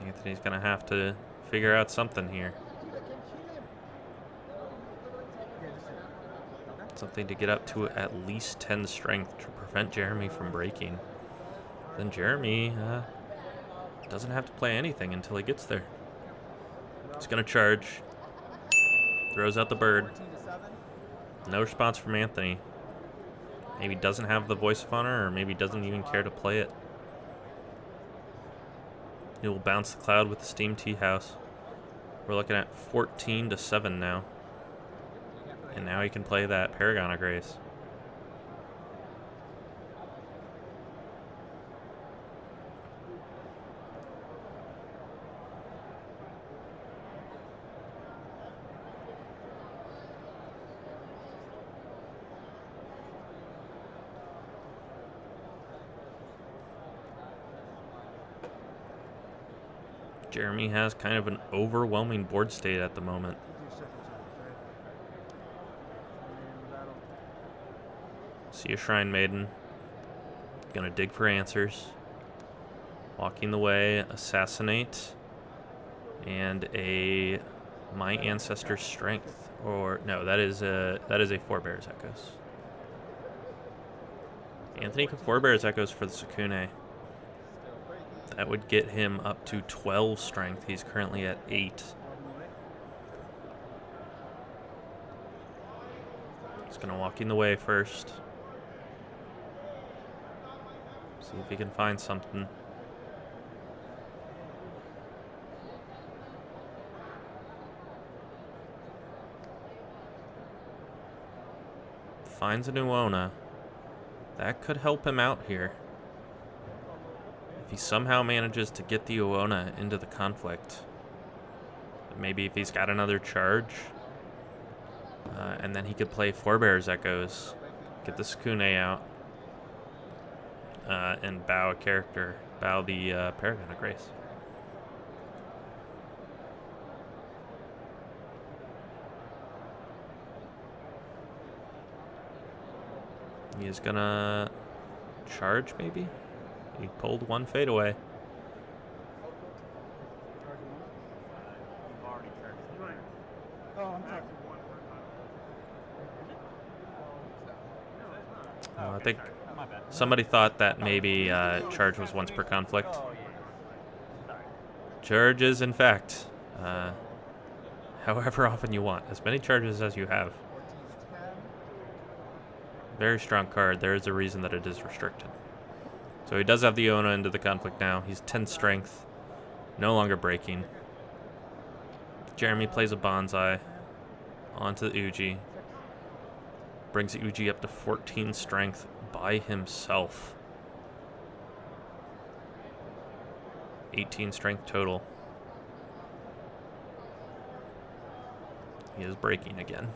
S1: Anthony's gonna have to figure out something here. Something to get up to at least 10 strength to prevent Jeremy from breaking. Then Jeremy doesn't have to play anything until he gets there. He's going to charge. Throws out the bird.
S2: 14-7.
S1: No response from Anthony. Maybe doesn't have the Voice of Honor, or maybe doesn't even care to play it. He will bounce the cloud with the Steam Tea House. We're looking at 14-7 now. And now he can play that Paragon of Grace. Jeremy has kind of an overwhelming board state at the moment. See a Shrine Maiden. Gonna dig for answers. Walking the Way, Assassinate, and a My Ancestor's Strength. Or no, that is a Forebear's Echoes. Anthony can Forebear's Echoes for the Sukune. That would get him up to 12 strength. He's currently at 8. He's going to Walking the Way first. See if he can find something. Finds a Nuona. That could help him out here. If he somehow manages to get the Uona into the conflict, maybe if he's got another charge, and then he could play Forebear's Echoes, get the Sukune out, and bow a character, bow the Paragon of Grace. He is gonna charge, maybe? He pulled one fade away. I think somebody thought that maybe charge was once per conflict. Charge is, in fact, however often you want. As many charges as you have. Very strong card. There is a reason that it is restricted. So he does have the Iona into the conflict now. He's 10 strength. No longer breaking. Jeremy plays a Bonsai onto the Uji. Brings the Uji up to 14 strength by himself. 18 strength total. He is breaking again.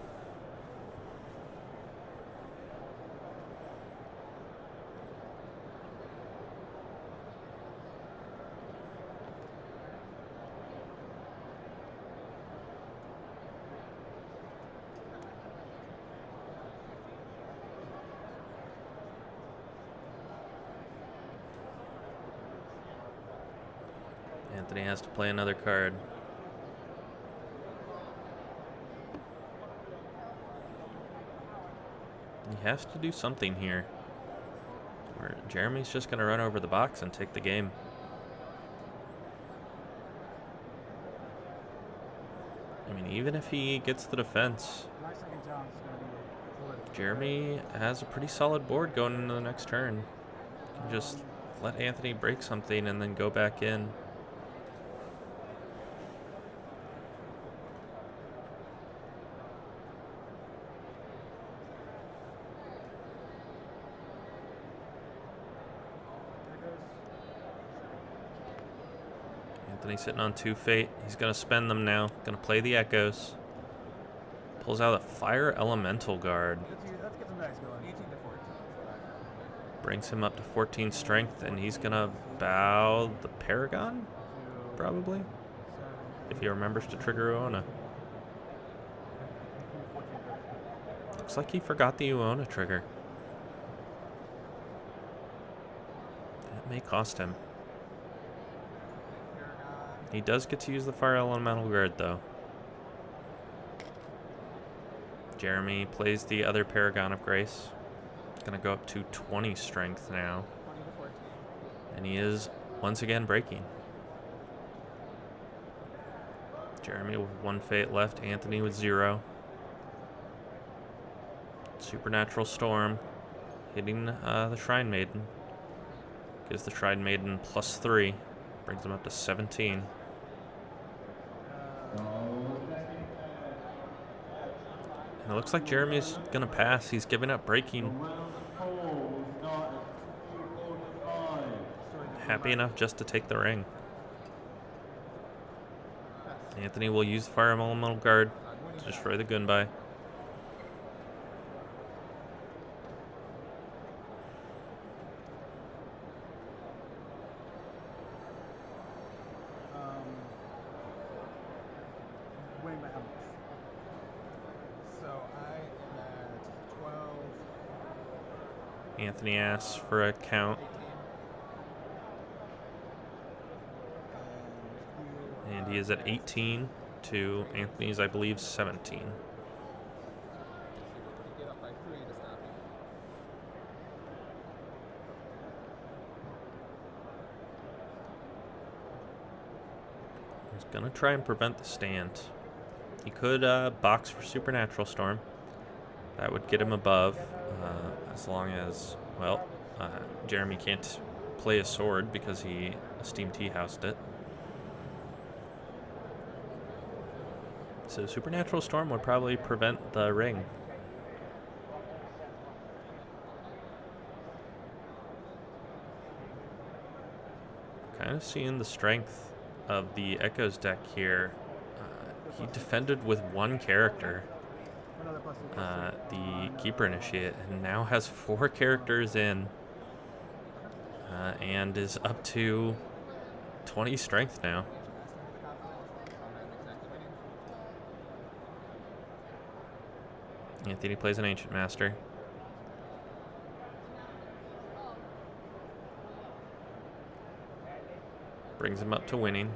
S1: Anthony has to play another card. He has to do something here. Or Jeremy's just going to run over the box and take the game. I mean, even if he gets the defense, Jeremy has a pretty solid board going into the next turn. You can just let Anthony break something and then go back in. Anthony's sitting on 2 fate. He's going to spend them now. Going to play the Echoes. Pulls out a Fire Elemental Guard.
S3: Let's get some dice going.
S2: 18 to 14.
S1: Brings him up to 14 strength, and he's going to bow the Paragon? Probably. If he remembers to trigger Uona. Looks like he forgot the Uona trigger. That may cost him. He does get to use the Fire Elemental Guard, though. Jeremy plays the other Paragon of Grace. Going to go up to 20 strength now.
S2: 20 to 14.
S1: And he is once again breaking. Jeremy with 1 fate left. Anthony with 0. Supernatural Storm hitting the Shrine Maiden. Gives the Shrine Maiden +3. Brings him up to 17. And it looks like Jeremy's going to pass. He's giving up breaking. Happy enough just to take the ring. Anthony will use Fire Elemental Guard to destroy the Gunbai.
S3: Winning by how much?
S2: So I am at 12.
S1: Anthony asks for a count.
S2: 18.
S1: And he is at 18 to Anthony's, I believe, 17.
S2: You get up by 3 to stop you.
S1: He's going to try and prevent the stand. He could box for Supernatural Storm. That would get him above, as long as, well, Jeremy can't play a sword because he Esteemed Tea housed it. So Supernatural Storm would probably prevent the ring. Kind of seeing the strength of the Echoes deck here. He defended with 1 character, the Keeper Initiate, and now has 4 characters in, and is up to 20 strength now. Anthony plays an Ancient Master. Brings him up to winning.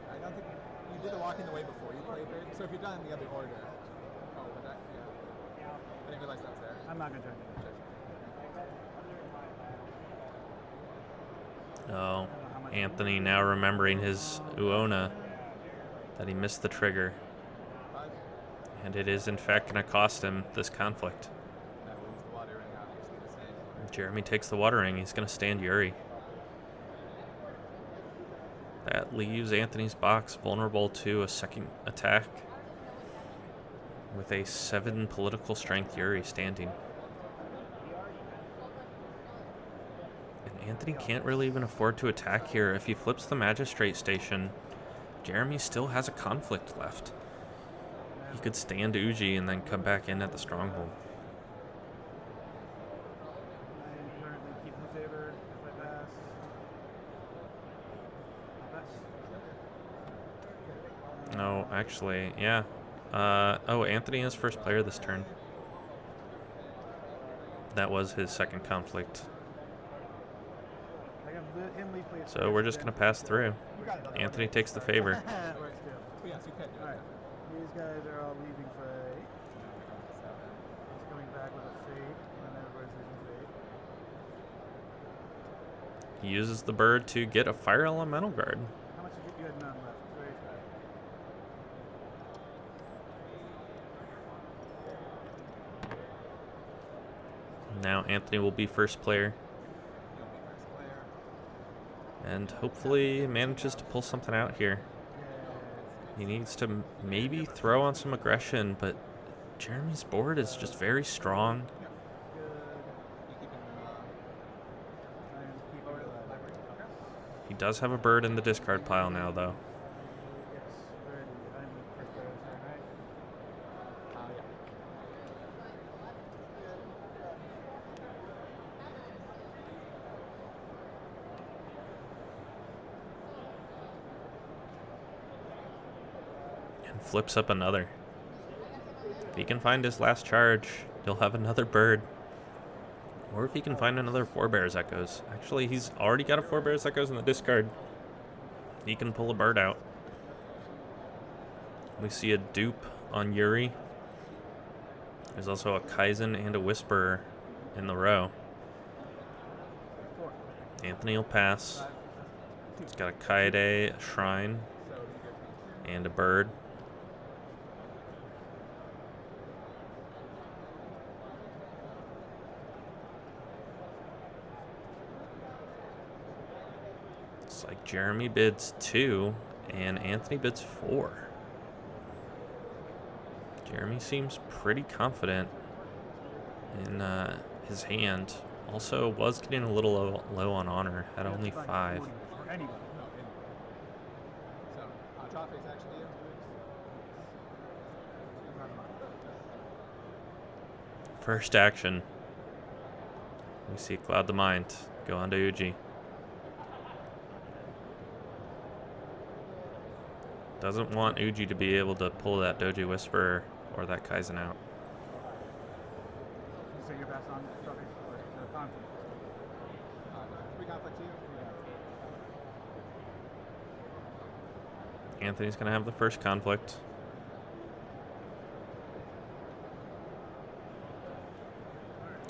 S2: I don't think you did the walking away before you played third. So if you've done it in the other order. Oh, but that, yeah. I didn't realize that was there.
S3: I'm not gonna try to do that.
S1: Oh, Anthony now remembering his Uona, that he missed the trigger.
S2: 5.
S1: And it is in fact going to cost him this conflict.
S2: That leaves the water ring obviously the same.
S1: Jeremy takes the Water Ring. He's going to stand Yuri. That leaves Anthony's box vulnerable to a second attack with a 7 political strength Yuri standing. And Anthony can't really even afford to attack here. If he flips the Magistrate Station, Jeremy still has a conflict left. He could stand Uji and then come back in at the Stronghold.
S3: I'm currently keeping favored if I pass.
S1: No, actually, yeah. Oh, Anthony is first player this turn. That was his second conflict. So we're just going to pass through. Anthony takes the favor.
S2: But yes, you can do it.
S3: Alright, these guys are all leaving for 8. He's coming back with a fate, and then everybody's leaving fate.
S1: He uses the bird to get a Fire Elemental Guard.
S3: How much did you had none left? Very sad.
S1: Now Anthony will be first player.
S2: You'll be first player.
S1: And hopefully manages to pull something out here. He needs to maybe throw on some aggression, but Jeremy's board is just very strong.
S2: You keep him
S3: And keep
S2: lower
S3: it
S2: to the
S3: alive.
S2: library. Okay.
S1: He does have a bird in the discard pile now, though.
S3: Yes, ready. I'm first player this turn, right?
S2: Yeah.
S1: And flips up another. If he can find his last charge, he'll have another bird. Or if he can find another Forebears Echoes. Actually, he's already got a Forebears Echoes in the discard. he can pull a bird out. We see a dupe on Yuri. There's also a Kaizen and a Whisperer in the row. Anthony will pass. He's got a Kaede, a Shrine, and a bird. It's like Jeremy bids 2 and Anthony bids 4. Jeremy seems pretty confident in his hand. Also was getting a little low on honor, had only 5.
S2: So, drop face action to you.
S1: First action. We see Cloud the Mind go on to Uji. Doesn't want Uji to be able to pull that Doji Whisperer or that Kaizen out.
S3: So you're best on drop face or the conflict?
S2: 3 conflict to you.
S1: Anthony's going to have the first conflict.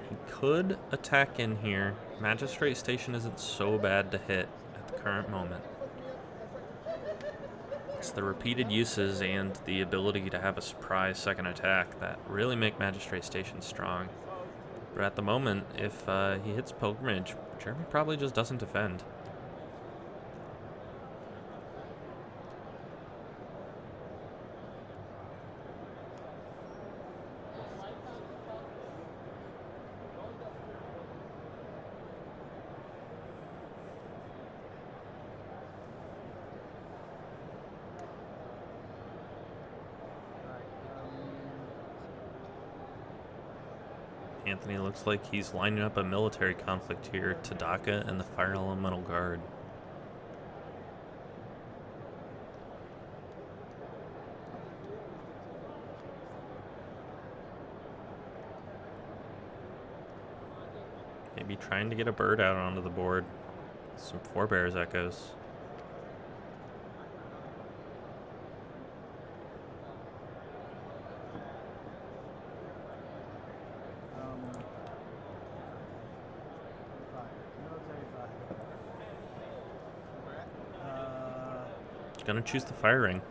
S1: He could attack in here. Magistrate Station isn't so bad to hit at the current moment. It's the repeated uses and the ability to have a surprise second attack that really make Magistrate Station strong. But at the moment, if he hits Pilgrimage, Jeremy probably just doesn't defend. Anthony looks like he's lining up a military conflict here, Tadaka and the Fire Elemental Guard. Maybe trying to get a bird out onto the board. Some Forebears echoes. Gonna choose the Fire Ring.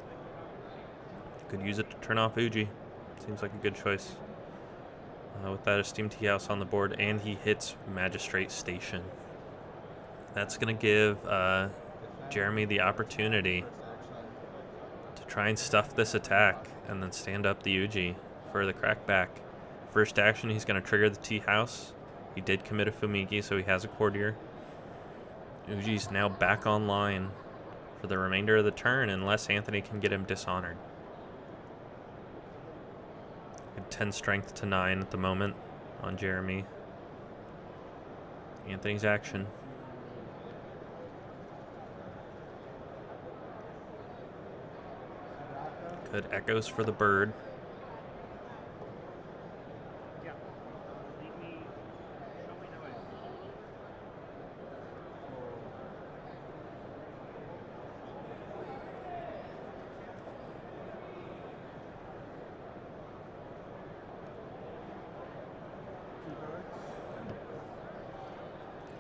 S1: Could use it to turn off Uji. Seems like a good choice. With that Esteemed Tea House on the board, and he hits Magistrate Station. That's gonna give Jeremy the opportunity to try and stuff this attack and then stand up the Uji for the crackback. First action, he's gonna trigger the Tea House. He did commit a Fumigi, so he has a Courtier. Uji's now back online for the remainder of the turn unless Anthony can get him dishonored. 10 strength to 9 at the moment on Jeremy. Anthony's action. Good echoes for the bird.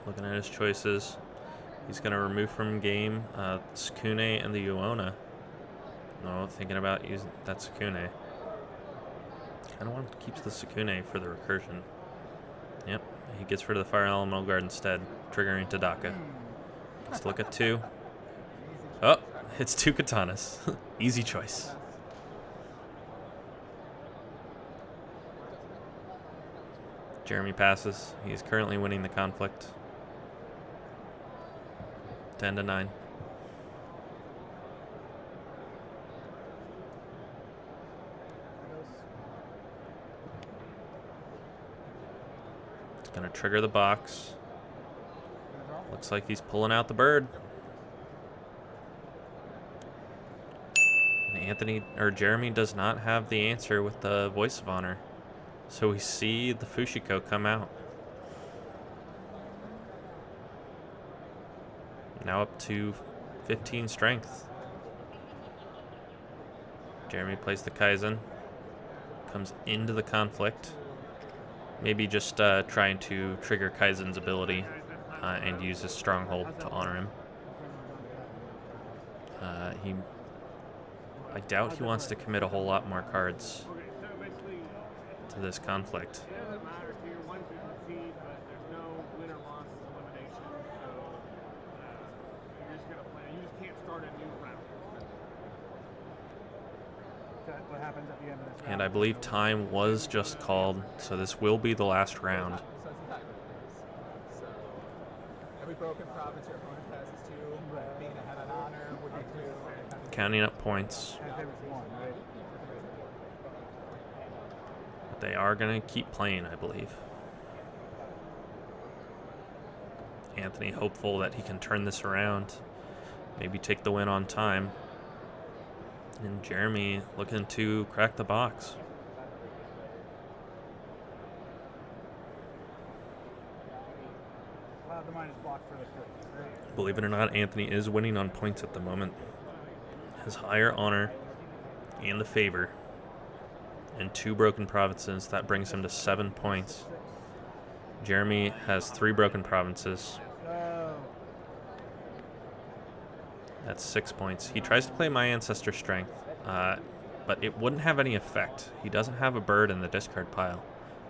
S1: Looking at his choices, he's going to remove from game Sukune and the Yuona. No, thinking about using that Sukune. Kind of want to keep the Sukune for the recursion. Yep, he gets rid of the Fire Elemental Guard instead, triggering Tadaka. Let's look at 2. Oh, it's 2 Katanas. Easy choice. Jeremy passes. He is currently winning the conflict. 10 to 9. It's going to trigger the box. Looks like he's pulling out the bird. And Jeremy does not have the answer with the Voice of Honor. So we see the Fushiko come out. Now up to 15 strength. Jeremy plays the Kaizen. Comes into the conflict. Maybe just trying to trigger Kaizen's ability and use his stronghold to honor him. I doubt he wants to commit a whole lot more cards to this conflict.
S5: It doesn't matter if you're one to concede, but there's no win or loss elimination, so you're just gonna play. You just can't start a new round.
S3: What happens at the end of this round?
S1: And I believe time was just called, so this will be the last round.
S2: So it's the tiebreakers. So every broken province your opponent has is 2. Being ahead on honor would be 2.
S1: Counting up points.
S3: And favorites 1, right?
S1: But they are going to keep playing, I believe. Anthony hopeful that he can turn this around. Maybe take the win on time. And Jeremy looking to crack the box.
S3: The mind is blocked for the first, right?
S1: Believe it or not, Anthony is winning on points at the moment. His higher honor and the favor. And 2 broken provinces. That brings him to 7 points. Jeremy has 3 broken provinces. That's 6 points. He tries to play My Ancestor Strength, but it wouldn't have any effect. He doesn't have a bird in the discard pile.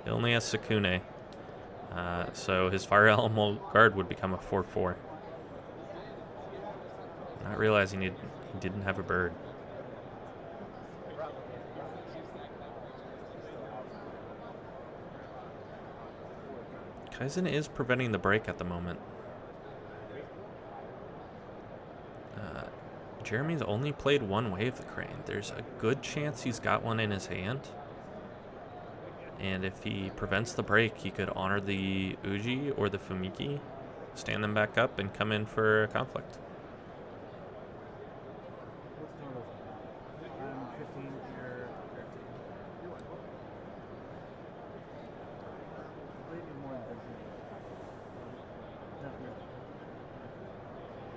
S1: He only has Sakune. So his Fire Elemental Guard would become a 4/4. Not realizing he didn't have a bird. Kaizen is preventing the break at the moment. Jeremy's only played 1 Wave the Crane. There's a good chance he's got one in his hand. And if he prevents the break, he could honor the Uji or the Fumiki, stand them back up, and come in for a conflict.
S3: I'm 15 here. 13. Maybe more than 13. Definitely.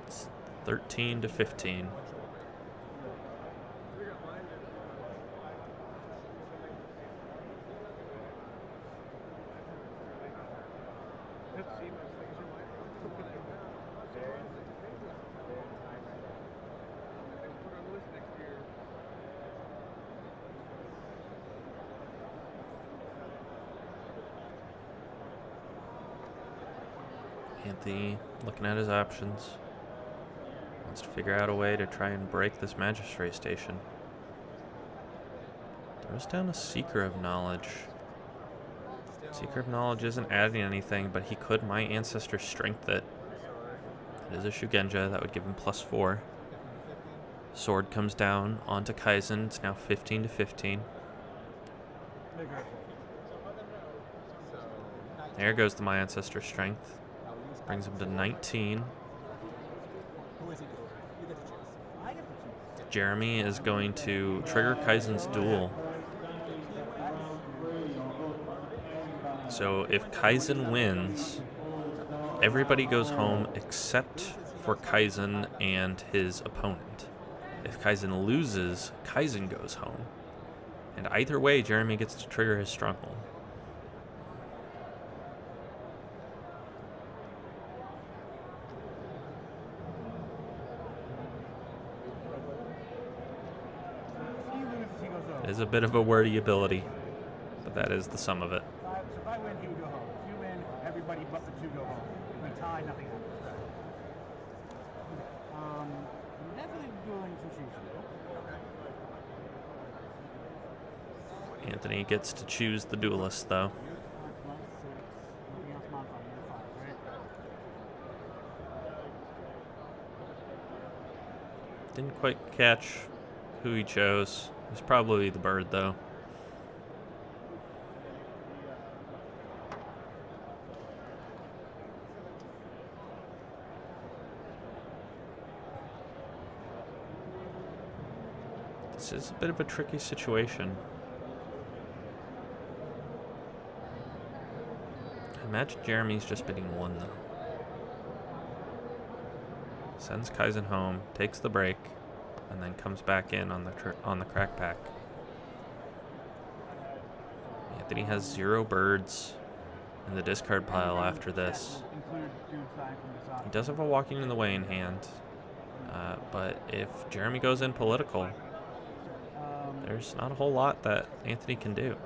S1: It's 13 to 15. Anthony looking at his options. Wants to figure out a way to try and break this magistrate station. Throws down a Seeker of Knowledge. Seeker of Knowledge isn't adding anything, but he could My Ancestor Strength it. It is a Shugenja, that would give him +4. Sword comes down onto Kaizen. It's now 15 to 15. There goes the My Ancestor Strength. Brings him to 19.
S2: Who is he doing? You get to choose.
S3: I get to choose.
S1: Jeremy is going to trigger Kaizen's duel. So if Kaizen wins, everybody goes home except for Kaizen and his opponent. If Kaizen loses, Kaizen goes home. And either way, Jeremy gets to trigger his stronghold. It is a bit of a wordy ability, but that is the sum of it.
S3: So if I win, he would go home. If you win, everybody but the 2 go home. If we tie, nothing happens. I'm definitely doing sushi.
S1: Anthony gets to choose the duelist, though.
S3: Nothing else modified. You're 5, right?
S1: Didn't quite catch who he chose. It was probably the bird, though. This is a bit of a tricky situation. I imagine Jeremy's just bidding 1, though. Sends Kaizen home, takes the break, and then comes back in on the crack pack. Anthony has 0 birds in the discard pile after this. He does have a walking in the way in hand, but if Jeremy goes in political, there's not a whole lot that Anthony can do.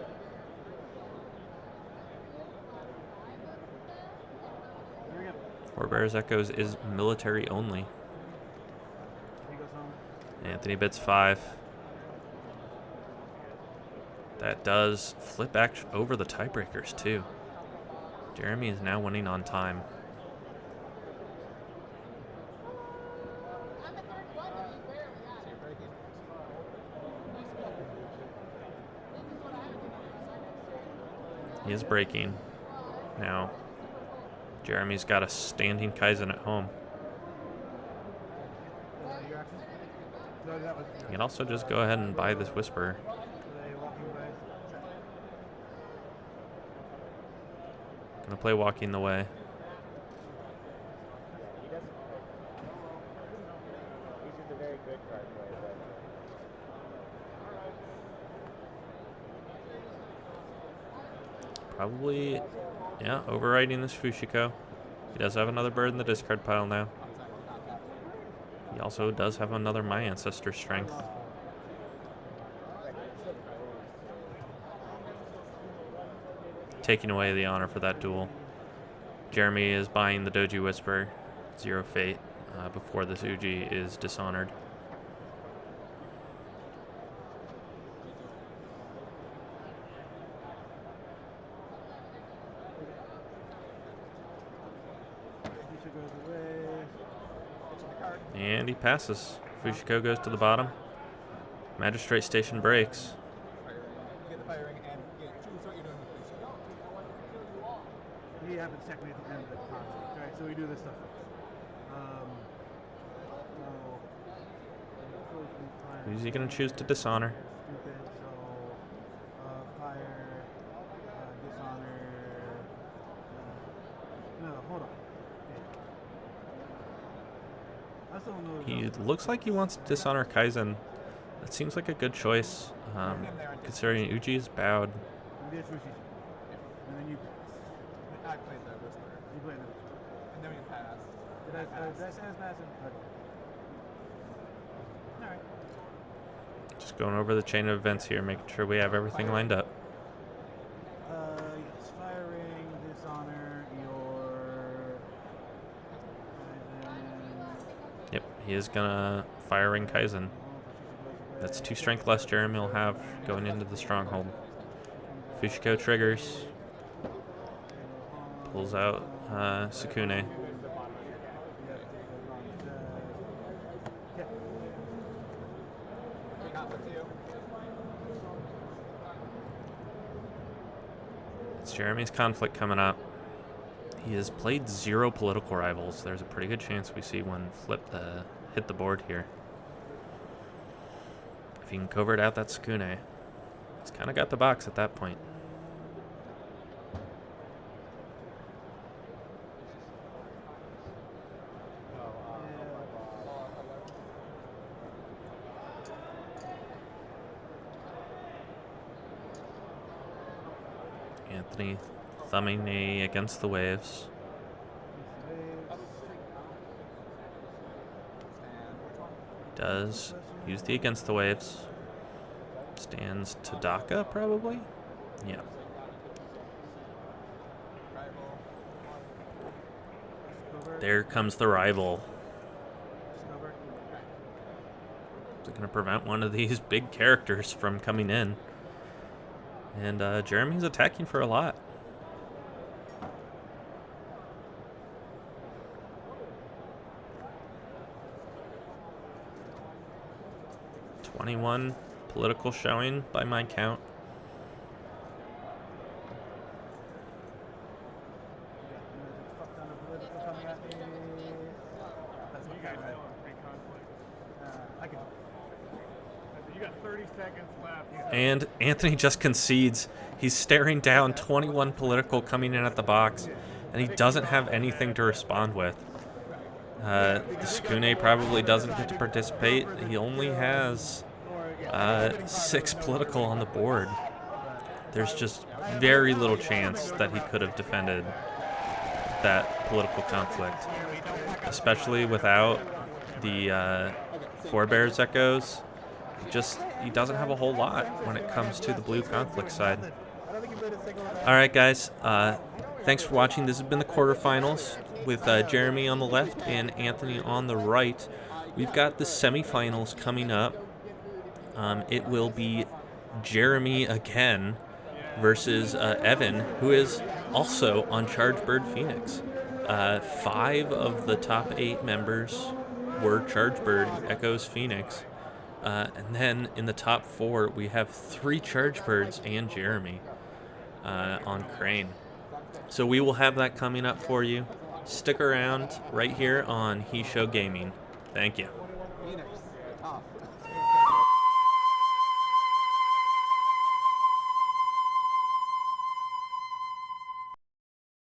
S1: Forebear's Echoes is military only. Anthony bids 5. That does flip action over the tiebreakers too. Jeremy is now winning on time. He is breaking. Now, Jeremy's got a standing Kaizen at home. You can also just go ahead and buy this Whisper. Gonna play Walking the Way. Probably, yeah, overriding this Fushiko. He does have another bird in the discard pile now. He also does have another My Ancestor Strength. Taking away the honor for that duel. Jeremy is buying the Doji Whisper, 0 fate, before this Uji is dishonored. And he passes. Fushiko goes to the bottom. Magistrate Station breaks.
S2: Get the firing and choose what you're doing with Fushiko.
S3: He happens technically at the end of the conflict. Alright, so we do this stuff.
S1: Who's he going to choose to dishonor?
S3: Stupid, so fire, dishonor. No, hold on. I still don't know.
S1: He looks like he wants to dishonor Kaizen. That seems like a good choice, considering Uji is bowed.
S3: And then you pass.
S2: I played the Whisper.
S3: You play the.
S2: And then we pass.
S3: Did I say it's massive? Alright.
S1: Just going over the chain of events here, making sure we have everything lined up.
S3: Yes, firing, dishonor, your.
S1: Yep, he is gonna firing Kaizen. That's 2 strength less Jeremy will have going into the stronghold. Fushiko triggers. Pulls out Sukune. It's Jeremy's conflict coming up. He has played 0 political rivals. There's a pretty good chance we see one hit the board here. If he can covert out that Sukune, he's kind of got the box at that point. Anthony thumbing a Against the Waves. He does use the Against the Waves. Stands Tadaka, probably? Yeah. There comes the rival. Is it going to prevent one of these big characters from coming in? And Jeremy's attacking for a lot. #21 political showing by my count.
S5: You guys know it's pre-conflict. You got 30 seconds left.
S1: And Anthony just concedes. He's staring down 21 political coming in at the box, and he doesn't have anything to respond with. The Skune probably doesn't get to participate. He only has 6 political on the board. There's just very little chance that he could have defended that political conflict, especially without the forebears echoes. He doesn't have a whole lot when it comes to the blue conflict side. All right, guys. Thanks for watching. This has been the quarterfinals with Jeremy on the left and Anthony on the right. We've got the semifinals coming up. It will be Jeremy again versus Evan, who is also on Chargebird Phoenix. 5 of the top 8 members were Chargebird Echoes Phoenix. And then in the top 4, we have 3 Chargebirds and Jeremy on Crane. So we will have that coming up for you. Stick around right here on He Show Gaming. Thank you.